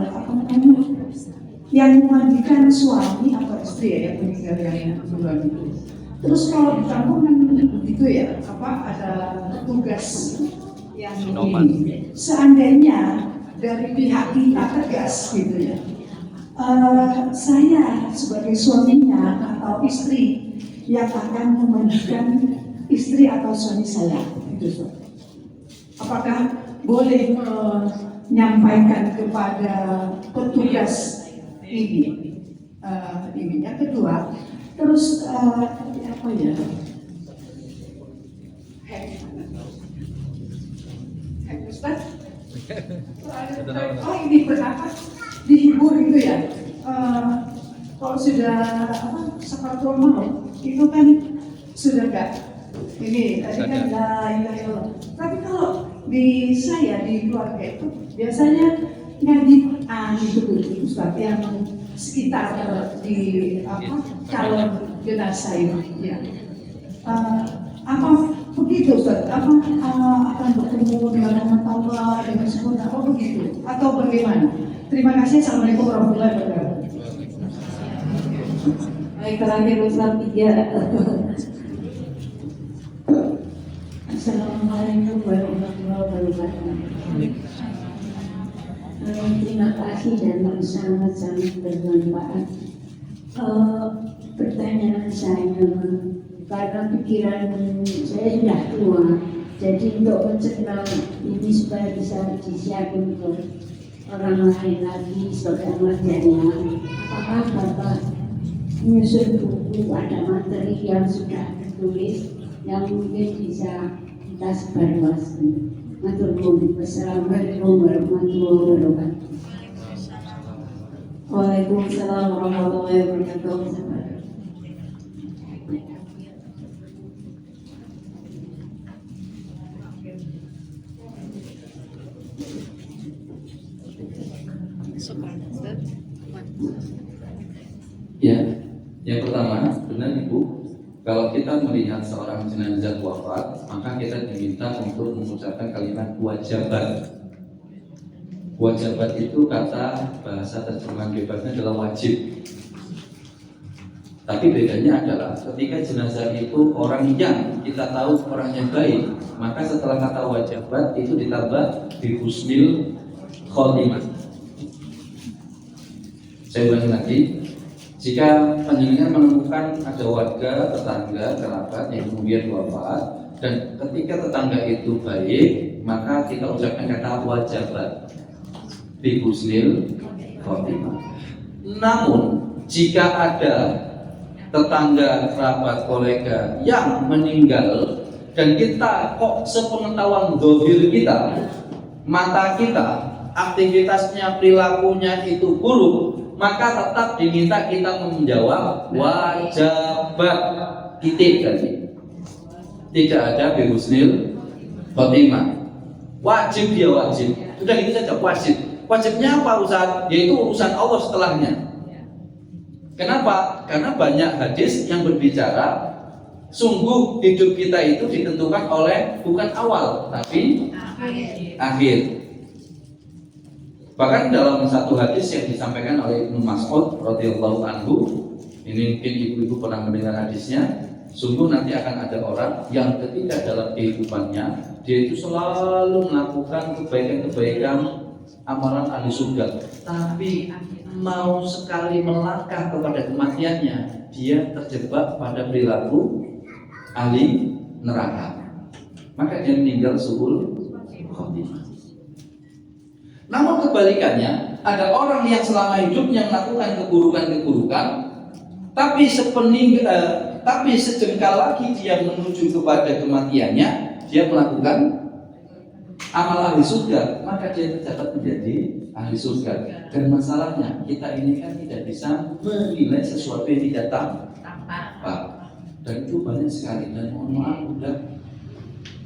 apa namanya, yang memandikan suami atau istri ya, yang meninggal yang duluan itu. Terus kalau di kampung kan begitu ya, apa ada tugas yang ini. Seandainya dari pihak kita tegas gitu ya, saya sebagai suaminya atau istri yang akan memandikan istri atau suami saya, gitu. Apakah boleh menyampaikan kepada petugas ini? Ini yang kedua, terus apa ya? Ustaz? Oh ini berapa? Dihibur gitu ya? Kalau sudah sakaratul maut itu kan sudah enggak ini tadi kan la ilaha illallah. Tapi kalau di saya di keluarga itu biasanya ngaji gitu Ustaz, yang sekitar di calon jenazah itu ya. Apa begitu Ustaz? Akan bertemu dengan Allah dengan sempurna apa begitu atau bagaimana? Terima kasih. Assalamualaikum warahmatullahi wabarakatuh. Baik, terakhir Ustaz 3. Assalamualaikum warahmatullahi wabarakatuh. Terima kasih dan sangat-sangat bermanfaat. Pertanyaan saya, karena pikiran saya sudah tua, jadi untuk mencerna ini supaya bisa disiapkan untuk orang lain lagi saudara jaya. Apakah Bapak menyusun buku, ada materi yang sudah ditulis yang mungkin bisa kita sebarluaskan? Wassalamualaikum warahmatullahi wabarakatuh. Waalaikumsalam warahmatullahi wabarakatuh. Ya, yang pertama, benar Ibu, kalau kita melihat seorang jenazah wafat, maka kita diminta untuk mengucapkan kalimat wajabat. Wajabat itu kata bahasa terjemahan bebasnya adalah wajib. Tapi bedanya adalah ketika jenazah itu orang yang kita tahu orangnya baik, maka setelah kata wajabat itu ditambah di husnil khotimah. Saya ulangi lagi. Jika panjenengan menemukan ada warga, tetangga, kerabat yang kemudian wafat, Dan ketika tetangga itu baik, maka kita ucapkan kata wajabat bi husnil khotimah. Namun jika ada tetangga, kerabat, kolega yang meninggal dan kita kok sepengetahuan dohir kita, mata kita, aktivitasnya, perilakunya itu buruk, maka tetap diminta kita menjawab wajabat titik tadi. Tidak ada bi husnil khotimah. Wajib dia wajib. Sudah itu saja wajib. Wajibnya apa Ustaz? Yaitu urusan Allah setelahnya. Kenapa? Karena banyak hadis yang berbicara sungguh hidup kita itu ditentukan oleh bukan awal tapi akhir. Bahkan dalam satu hadis yang disampaikan oleh Ibnu Mas'ud radhiyallahu anhu, ini mungkin ibu-ibu pernah mendengar hadisnya. Sungguh nanti akan ada orang yang ketika dalam kehidupannya dia itu selalu melakukan kebaikan-kebaikan amalan ahli surga, tapi mau sekali melangkah kepada kematiannya dia terjebak pada perilaku ahli neraka, maka dia meninggal su'ul khotimah. Namun kebalikannya, ada orang yang selama hidupnya melakukan keburukan-keburukan, tapi sejengkal lagi dia menuju kepada kematiannya, dia melakukan amal ahli surga, maka dia tercatat menjadi ahli surga. Dan masalahnya kita ini kan tidak bisa menilai sesuatu yang tidak tampak, dan itu banyak sekali. Dan mohon maaf, udah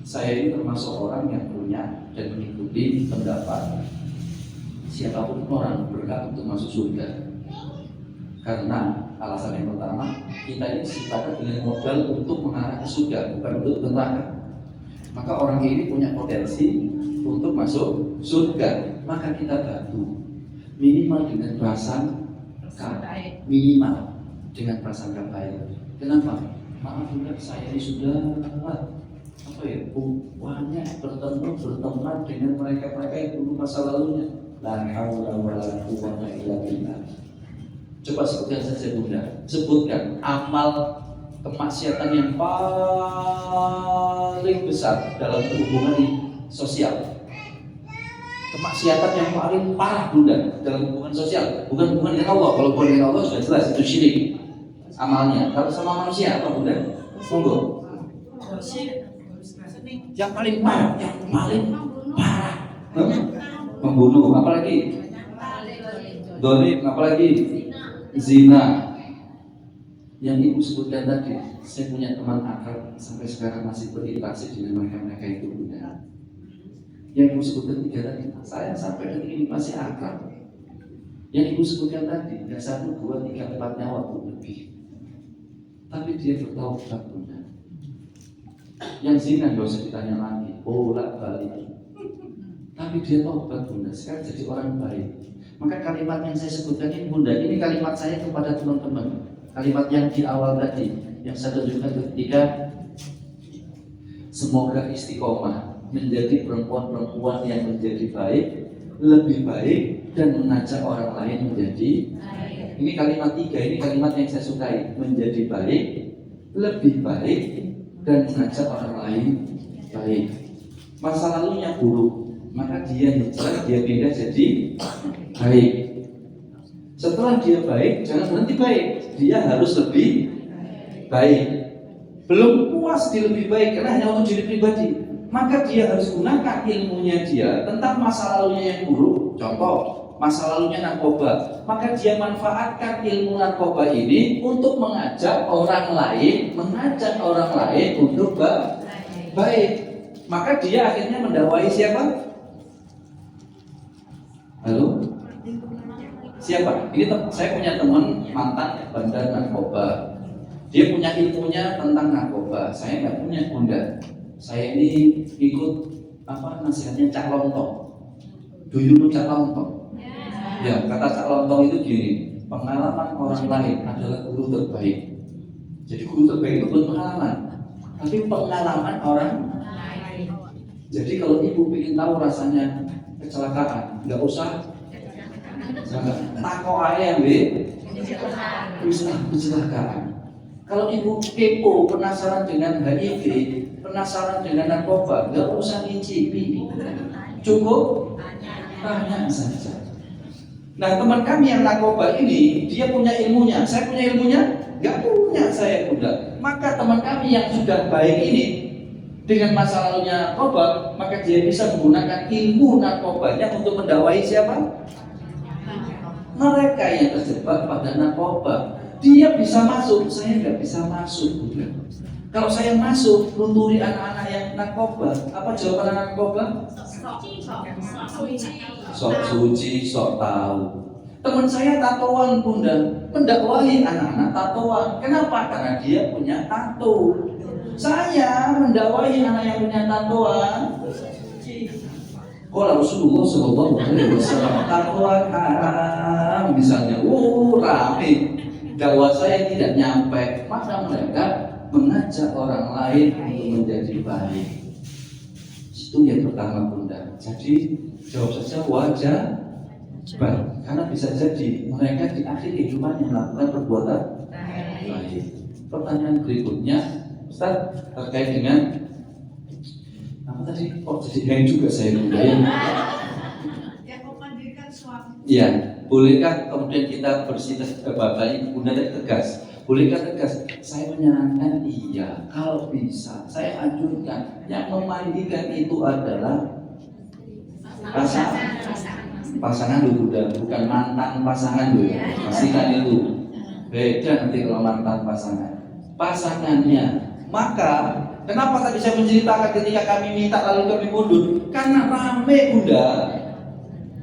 saya ini termasuk orang yang punya dan mengikuti pendapat siapapun orang berhak untuk masuk surga. Karena alasan yang pertama, kita ini sifatnya dengan modal untuk mengarah ke surga, bukan untuk neraka. Maka orang ini punya potensi untuk masuk surga, maka kita bantu minimal dengan prasangka, minimal dengan prasangka baik. Kenapa? Maaf Bunda, saya ini sudah banyak berteman dengan mereka yang dulu masa lalunya. La haula wala quwwata illa billah. Coba sebutkan saja Bunda, sebutkan amal kemaksiatan yang paling besar dalam hubungan sosial. Kemaksiatan yang paling parah Bunda dalam hubungan sosial, bukan hubungan dengan Allah. Kalau hubungan dengan Allah sudah jelas itu syirik amalnya. Kalau sama manusia apa Bunda? Monggo. Yang paling parah, membunuh, apalagi dolim, apalagi zina. Yang ibu sebutkan tadi, saya punya teman akrab sampai sekarang masih berinteraksi dengan mereka itu Bunda. Yang ibu sebutkan tiga tadi, saya sampai detik ini masih akrab. Yang ibu sebutkan tadi, tidak 1, 2, 3, 4 nyawa pun lebih, tapi dia bertaubat Bunda. Yang zina nggak usah ditanya lagi, bolak balik, tapi dia taubat Bunda, sekarang jadi orang baik. Maka kalimat yang saya sebutkan ini Bunda, ini kalimat saya kepada teman-teman. Kalimat yang di awal tadi, yang saya tunjukkan ketika semoga istiqomah menjadi perempuan-perempuan yang menjadi baik, lebih baik, dan mengajak orang lain menjadi baik. Ini kalimat 3, ini kalimat yang saya sukai. Menjadi baik, lebih baik, dan mengajak orang lain baik. Masa lalunya buruk, maka dia hijrah, dia pindah jadi baik. Setelah dia baik, jangan berhenti baik, dia harus lebih baik. Belum puas di lebih baik karena hanya untuk diri pribadi, maka dia harus gunakan ilmunya dia tentang masa lalunya yang buruk. Contoh, masa lalunya narkoba, maka dia manfaatkan ilmu narkoba ini untuk mengajak orang lain untuk baik. Maka dia akhirnya mendakwai siapa? Halo? Siapa? Ini saya punya teman mantan bandar narkoba. Dia punya ilmunya tentang narkoba. Saya nggak punya Bunda. Saya ini ikut nasihatnya Cak Lontong. Do you know Cak Lontong? Ya, kata Cak Lontong itu gini, pengalaman orang lain adalah guru terbaik. Jadi guru terbaik itu bukan pengalaman, tapi pengalaman orang lain. Jadi kalau ibu ingin tahu rasanya kecelakaan, nggak usah takut aja kecelakaan. Kalau ibu kepo, penasaran dengan HIV, penasaran dengan narkoba, nggak usah ngicipi, cukup tanya saja. Nah, teman kami yang narkoba ini, dia punya ilmunya, saya punya ilmunya, nggak punya saya Bunda. Maka teman kami yang sudah baik ini dengan masa lalunya narkoba, maka dia bisa menggunakan ilmu narkobanya untuk mendakwai siapa? Mereka yang terjebak pada narkoba. Dia bisa masuk, saya nggak bisa masuk Bunda. Kalau saya masuk, lunturi anak-anak yang narkoba, apa jawaban anak narkoba? Sok suci, sok tahu. Teman saya tatoan Bunda, mendakwai anak-anak tatoan. Kenapa? Karena dia punya tato. Saya mendakwai anak yang punya tatoan. Kalau Rasulullah SAW tatoan haram misalnya, rame. Dakwah saya tidak nyampe, maka mereka mengajak orang lain untuk menjadi baik. Itu yang pertama Bunda. Jadi jawab saja wajar, baik. Karena bisa jadi mereka di akhir kehidupan yang melakukan perbuatan baik. Pertanyaan berikutnya, Ustaz, terkait dengan apa tadi? Oh, jadi hang juga saya Bunda ya. Yang memandikan suami. Iya, bolehkah kemudian kita bersihkan Bapak Bunda tadi tegas? Bolehkah tegas? Saya menyarankan iya, kalau bisa saya anjurkan yang memandikan itu adalah pasangan dulu Bunda, bukan mantan pasangan dulu. Pastikan itu beda nanti kalau mantan pasangannya. Maka kenapa tadi saya menceritakan ketika kami minta lalu kami mundur? Karena rame Bunda.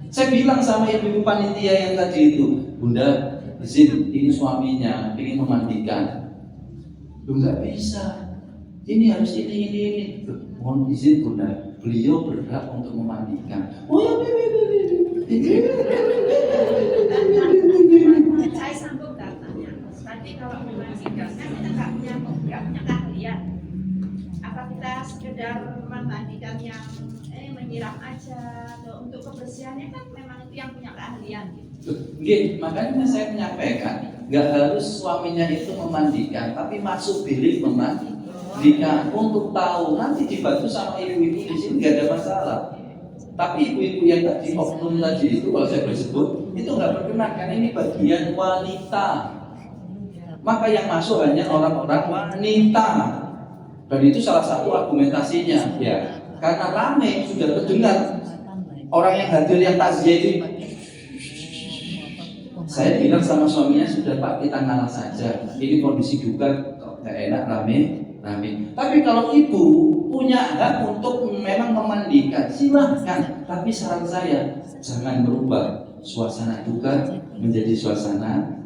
Saya bilang sama ibu panitia yang tadi itu, Bunda, izin, ini suaminya ingin memandikan. Loh, nggak bisa. Ini harus ini. Mohon izin Bunda, beliau berhak untuk memandikan. Oh ya, Saya sambung katanya. Tadi kalau memandikan kan kita nggak punya keahlian. Apa kita sekedar memandikan yang menyiram aja, atau untuk kebersihannya kan memang itu yang punya keahlian. Gitu. Makanya saya menyampaikan, nggak harus suaminya itu memandikan, tapi masuk bilik memandikan untuk tahu. Nanti dibantu sama ibu-ibu di sini nggak ada masalah. Tapi ibu-ibu yang tadi oknum tadi itu, kalau saya bersebut, itu nggak berkenan karena ini bagian wanita. Maka yang masuk hanya orang-orang wanita. Dan itu salah satu argumentasinya, ya. Karena ramai sudah terdengar orang yang hadir yang takziah itu. Saya bilang sama suaminya, sudah Pak, kita ngalah saja. Ini kondisi juga nggak enak, rame. Tapi kalau ibu punya hak untuk memang memandikan, silahkan. Tapi saran saya, jangan berubah suasana duka menjadi suasana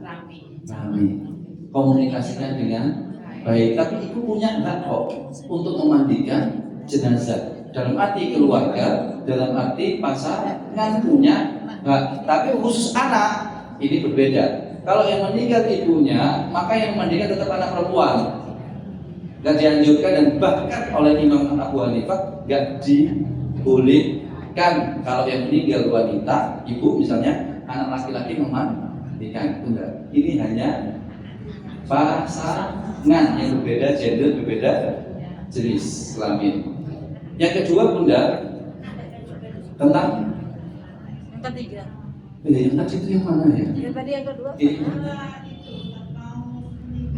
rame. Komunikasikan dengan baik. Tapi ibu punya hak kok untuk memandikan jenazah. Dalam arti keluarga, dalam arti pasangan punya hak. Tapi khusus anak ini berbeda. Kalau yang meninggal ibunya, maka yang memandikan tetap anak perempuan. Gak dianjurkan dan bahkan oleh Imam Abu Hanifah gak dibolehkan kalau yang meninggal wanita, ibu misalnya, anak laki-laki memandikan. Enggak. Ini hanya pasangan yang berbeda gender, berbeda jenis kelamin. Yang kedua Bunda, tentang Ketiga. yang tadi itu yang mana ya? Yang tadi yang kedua.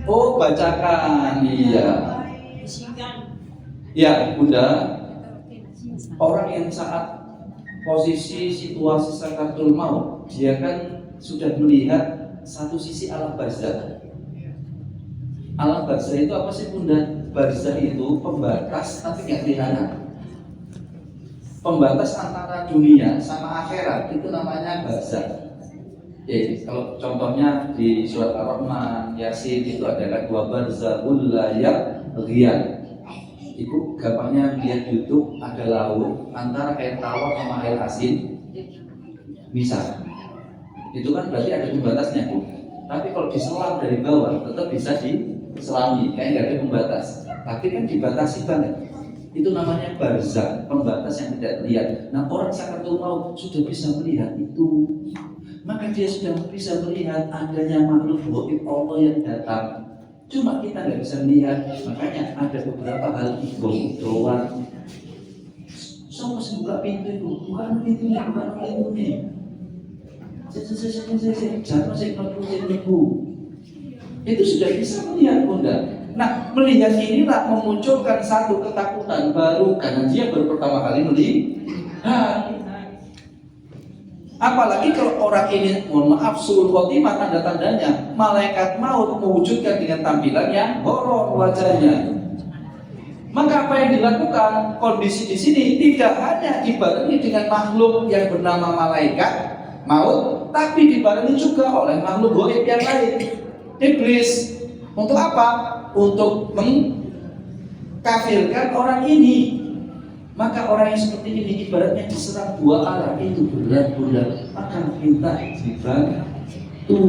Oh, bacakan, iya. Ya Bunda, orang yang saat posisi situasi sakaratul maut, dia kan sudah melihat satu sisi alam barzah. Alam barzah itu apa sih Bunda? Barzah itu pembatas tapi nggak kelihatan. Pembatas antara dunia sama akhirat itu namanya barzah. Kalau contohnya di surat Ar-Rahman, Yasin itu adalah dua barzahul la yabghiyan. Ibu gampangnya lihat YouTube ada laut antara air tawar sama air asin. Misal, itu kan berarti ada pembatasnya Bu. Tapi kalau diselam dari bawah tetap bisa diselami, kayak nggak ada pembatas. Tapi kan dibatasi banget. Itu namanya barzah, pembatas yang tidak terlihat. Nah, orang sakaratul maut sudah bisa melihat itu. Maka dia sudah bisa melihat adanya makhluk gaib Allah yang datang. Cuma kita nggak bisa melihat, makanya ada beberapa hal doang. Sama sih buka pintu itu, bukan pintunya. Jangan saya ibu. Itu sudah bisa melihat bunda. Nah, melihat inilah memunculkan satu ketakutan baru karena dia baru pertama kali melihat. Apalagi kalau orang ini, mohon maaf, suul khotimah, tanda-tandanya malaikat maut mewujudkan dengan tampilan yang horor wajahnya. Maka apa yang dilakukan kondisi di sini tidak hanya dibarengi dengan makhluk yang bernama malaikat maut, tapi dibarengi juga oleh makhluk gaib yang lain, iblis. Untuk apa? Untuk mengkafirkan orang ini. Maka orang yang seperti ini ibaratnya diserang dua arah, itu berat-berat, maka minta dibantu.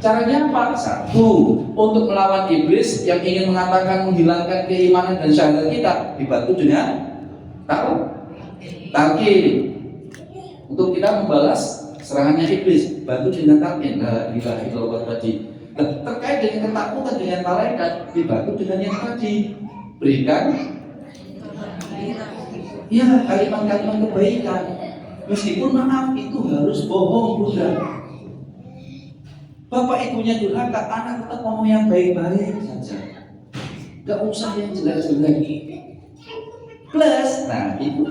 Caranya apa? Satu, untuk melawan iblis yang ingin mengatakan menghilangkan keimanan dan syahadat kita, dibantu dengan talqin. Untuk kita membalas serangannya iblis, bantu dengan talqin. La ilaha illallah tadi. Nah, terkait dengan ketakutan dengan malaikat, dibantu dengan yang tadi, berikan ya kalimat-kalimat kebaikan. Meskipun maaf itu harus bohong bunda. Bapak ibunya durhaka, anak tetap ngomong yang baik-baik saja. Gak usah yang jelek-jelek. Plus, nah ibu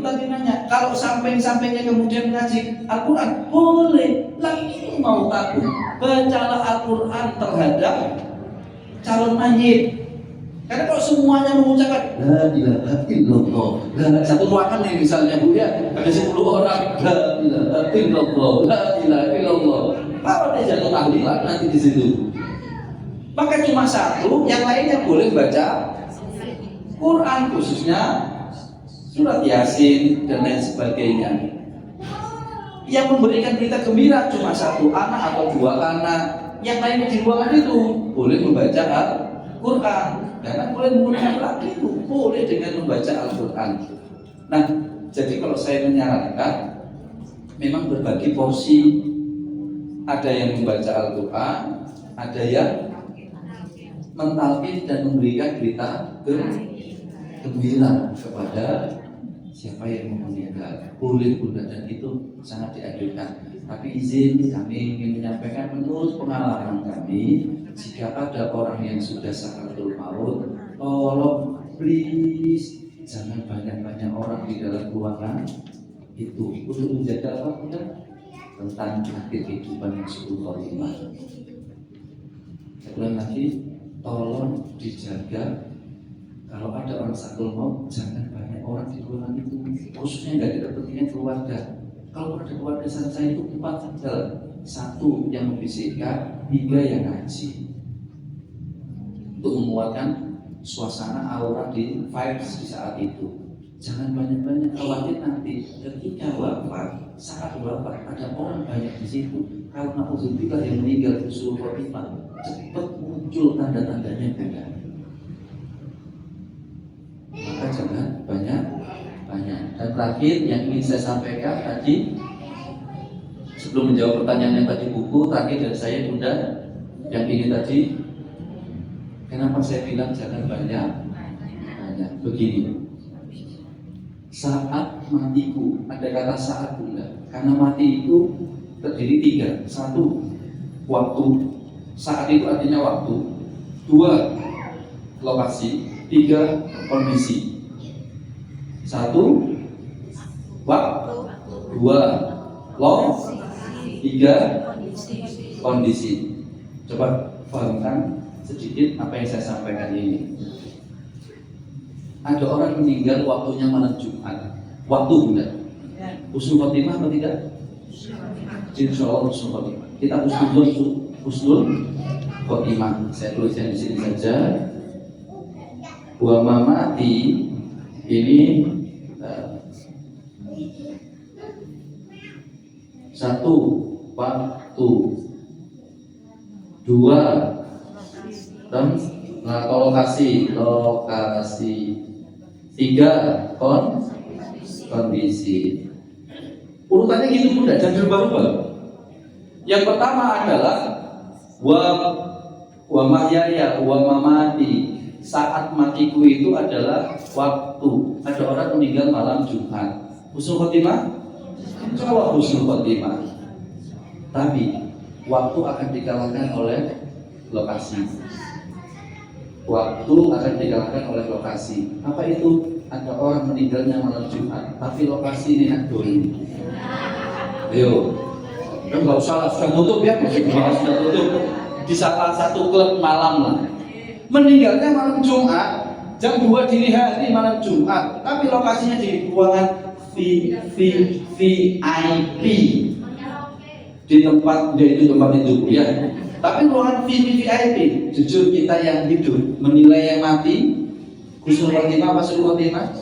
tadi nanya, kalau samping-sampingnya kemudian ngaji Al-Quran, boleh. Lah ini mau takut, bacalah Al-Quran terhadap calon mayit. Karena kalau semuanya mengucapkan la ilaha illallah, satu ruangan nih misalnya bu ya, ada 10 orang la ilaha illallah, la ilaha illallah, kalau dia jatuh tahlilan nanti di situ. Maka cuma satu, yang lainnya boleh baca Quran, khususnya surat Yasin dan lain sebagainya. Yang memberikan berita gembira cuma satu anak atau dua anak, yang lainnya di ruangan itu boleh membaca Al-Quran. Karena boleh menggunakan lagi itu, boleh dengan membaca Al-Quran. Nah, jadi kalau saya menyarankan, memang berbagi porsi. Ada yang membaca Al-Quran, ada yang mentalkin dan memberikan berita gembira kepada siapa yang mau meninggal. Boleh bunda, dan itu sangat dianjurkan. Tapi izin kami ingin menyampaikan menurut pengalaman kami, jika ada orang yang sudah sakaratul maut, tolong please jangan banyak-banyak orang di dalam ruangan itu untuk menjaga apa bunda? Tentang akhir kehidupan yang suul khotimah. Saya ulang lagi, tolong dijaga. Kalau ada orang sakaratul maut, jangan banyak orang di ruangan itu, khususnya nggak ada kepentingan keluarga. Kalau ada keluarga saya itu 4 saja, 1 yang membisikkan, 3 yang ngaji, untuk menguatkan suasana aura di vibes di saat itu. Jangan banyak-banyak, khawatir nanti ketika wafat, saat wafat ada orang banyak di situ. Kalau na'udzubillah yang meninggal di suul khotimah, cepat muncul tanda-tandanya bunda. Maka jangan banyak. Dan terakhir yang ingin saya sampaikan tadi, sebelum menjawab pertanyaan yang tadi buku, terakhir dari saya bunda, yang ingin tadi, kenapa saya bilang jangan banyak. Begini, saat matiku, ada kata saat bunda, karena mati itu terdiri 3. 1, waktu, saat itu artinya waktu. 2, lokasi. 3, kondisi. 1, waktu. 2, lokasi. 3, kondisi. Coba pahamkan sedikit apa yang saya sampaikan ini. Ada orang meninggal waktunya malam Jumat. Waktu bunda. Husnul khotimah atau tidak? Insya Allah husnul khotimah. Kita husnul khotimah. Saya tuliskan di sini saja. Wa mamati ini 1, waktu. 2, lokasi. 3, kondisi. Urutannya gitu bunda, jangan berubah-ubah. Yang pertama adalah Wa mahyaya wa mamati. Saat matiku itu adalah waktu. Ada orang meninggal malam Jumat. Husnul khotimah? Insya husnul khotimah. Tapi waktu akan dikalahkan oleh lokasi. Waktu akan dikalahkan oleh lokasi. Apa itu? Ada orang meninggalnya malam Jumat, tapi lokasi ini Doli. Ayo, nggak usah lah, sudah tutup ya, sudah tutup. Di salah satu klub malam lah. Meninggalnya malam Jumat, jam 2 dini hari malam Jumat, tapi lokasinya di ruangan VIP di tempat yaitu tempat itu ya. Tapi ruangan VIP, jujur kita yang hidup menilai yang mati. Husnul khotimah apa suul khotimah?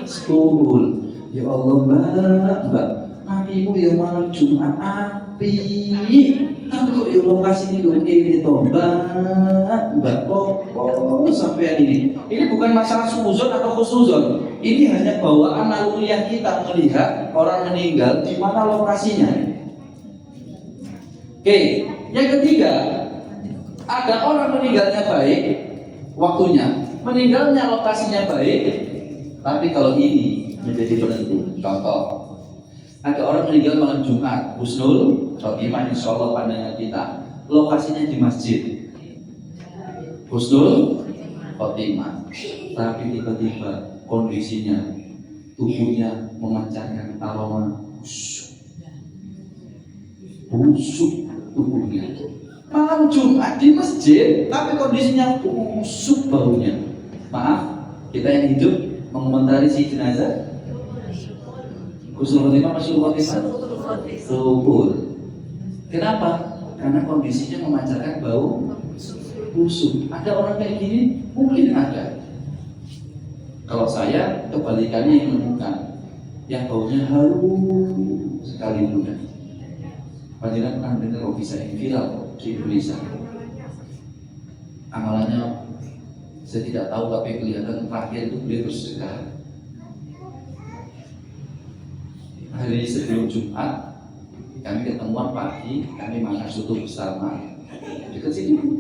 Suul. Ya Allah mbak, matimu ya malam Jumat api. Tapi kok ya lokasi ini dulu ini toh mbak kok sampai ini. Ini bukan masalah suzon atau khusnuzon. Ini hanya bawaan naluriah kita melihat orang meninggal di mana lokasinya. Oke, yang ketiga, ada orang meninggalnya baik, waktunya. Meninggalnya lokasinya baik, tapi kalau ini menjadi penentu. Contoh, ada orang meninggal malam Jumat, husnul khotimah insyaallah pandangan kita, lokasinya di masjid, husnul khotimah. Tapi tiba-tiba kondisinya, tubuhnya memancarkan aroma busuk tubuhnya. Malam Jumat di masjid, tapi kondisinya busuk baunya. Maaf, kita yang hidup mengomentari si jenazah. Husnul khotimah apa suul khotimah? Suul. Kenapa? Karena kondisinya memancarkan bau busuk. Ada orang kayak gini? Mungkin ada. Kalau saya kebalikannya yang menemukan yang baunya harum sekali mudah. Panjenengan pernah dengar bisa yang viral di Indonesia. Amalannya saya tidak tahu, tapi kelihatan terakhir itu beliau bersedekah. Hari sebelum Jumat kami ketemuan pagi, kami makan soto bersama dekat sini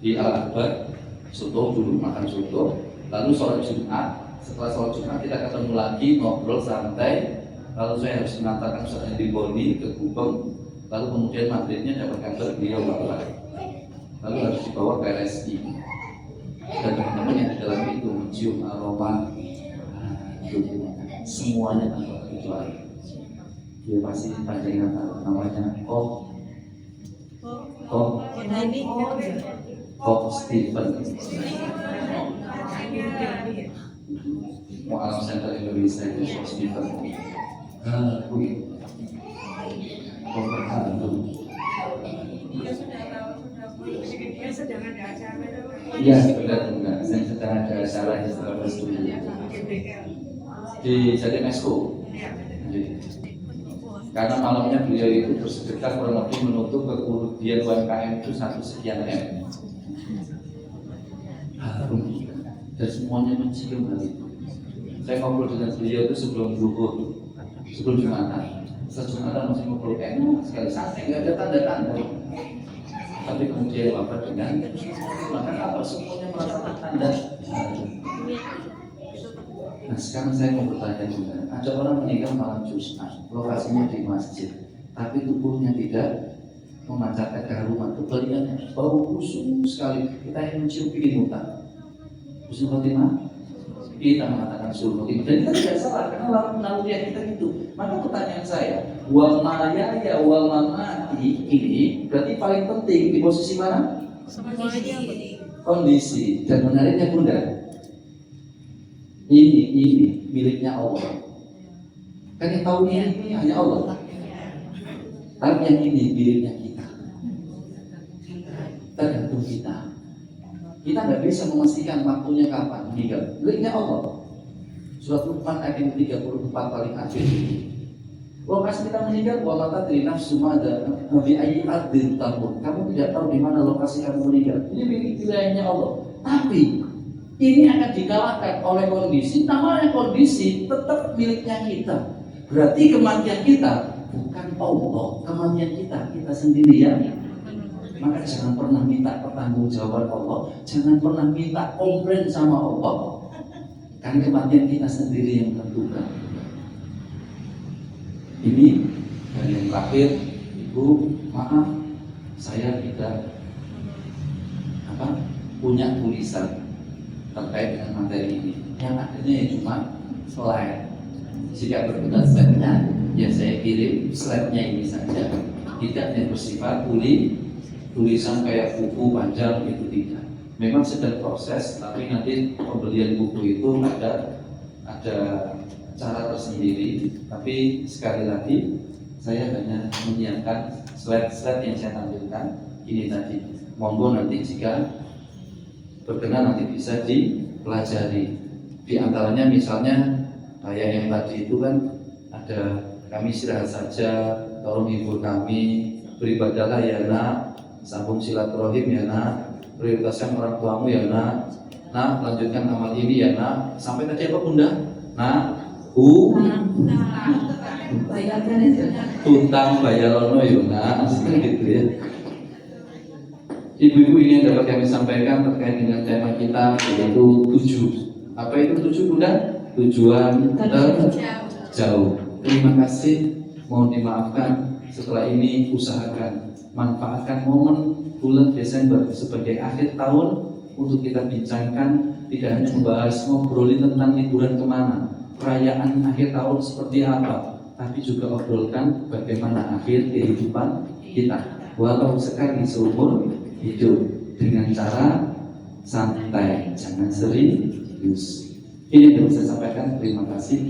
di Al-Akbar. Soto dulu, makan soto, lalu sholat Jumat. Setelah sholat Jumat kita ketemu lagi, ngobrol santai. Lalu saya harus mengantarkan Ustaz di Boni ke Gubeng. Lalu kemudian maghribnya dapat kabar beliau wafat. Lalu harus dibawa ke RSI. Dan teman-teman yang di dalam itu mencium aroma semuanya tanpa kecuali. Dia pasti panjangan namanya Kok Stephen. Mu'alam Center Indonesia itu Kok Stephen. Iya, benar. Saya sedang ada acara di Surabaya di Jatim Esko. Karena malamnya beliau itu bersedekah kurang lebih menutup kerugian UMKM itu 1 sekian M. Harum dan semuanya mencium hal itu. Saya ngobrol dengan beliau itu sebelum zuhur, sebelum Jumatan. Setelah Jumatan masih ngobrol enak sekali, santai, nggak ada tanda-tanda. Tapi kemudian wafat dengan maka apa semuanya merasakan tanda. Nah sekarang saya mau bertanya juga, ada orang meninggal malam Jumat, lokasinya di masjid, tapi tubuhnya tidak memancarkan keharuman, kebalikannya bau busuk sekali. Kita yang mencium ingin muntah. Husnul khotimah, kita mengatakan suul khotimah, dan kita tidak salah karena naluriah kita gitu. Maka pertanyaan saya, wal mahyaya wal mamati ini berarti paling penting di posisi mana? Kondisi. Dan menariknya Bunda, ini miliknya Allah. Kan yang tahu ini hanya Allah. Tapi yang ini miliknya kita. Tergantung kita. Kita nggak bisa memastikan waktunya kapan meninggal. Miliknya Allah. Surat Luqman ayat 34 paling akhir. Lokasi kita meninggal, wa mata dari nafsu mada bi ayyi ardin tamut. Kamu tidak tahu di mana lokasi kamu meninggal. Ini milik wilayahnya Allah. Tapi ini akan dikalahkan oleh kondisi. Namanya kondisi tetap miliknya kita. Berarti kematian kita bukan Allah, kematian kita sendiri yang Maka jangan pernah minta pertanggungjawaban Allah, jangan pernah minta komplain sama Allah. Karena kematian kita sendiri yang menentukan. Ini dan yang terakhir, Ibu, maaf, saya tidak punya tulisan terkait dengan materi ini. Yang adanya ya cuma slide. Jika berkenan slide-nya, ya saya kirim slide-nya ini saja. Tidak yang bersifat tulisan kayak buku panjang, itu tidak. Memang sedang proses, tapi nanti pembelian buku itu ada cara tersendiri. Tapi sekali lagi saya hanya menyiapkan slide-slide yang saya tampilkan ini tadi. Monggo nanti jika berkenan nanti bisa dipelajari. Di antaranya misalnya kayak yang tadi itu kan ada kami istirahat saja, tolong hibur kami, beribadahlah ya nak, sambung silaturahim ya nak, prioritaskan orang tuamu ya nak, lanjutkan amal ini ya nak, sampai tadi apa bunda? Tutang bayalono ya nak, gitu ya. Ibu-ibu ini yang dapat kami sampaikan terkait dengan tema kita yaitu 7. Apa itu 7 bunda? Tujuan terjauh. Terima kasih, mohon dimaafkan. Setelah ini usahakan manfaatkan momen bulan Desember sebagai akhir tahun untuk kita bincangkan, tidak hanya membahas ngobrolin tentang liburan kemana, perayaan akhir tahun seperti apa, tapi juga obrolkan bagaimana akhir kehidupan kita. Walau sekali seumur hidup dengan cara santai, jangan serius. Ini yang bisa saya sampaikan. Terima kasih.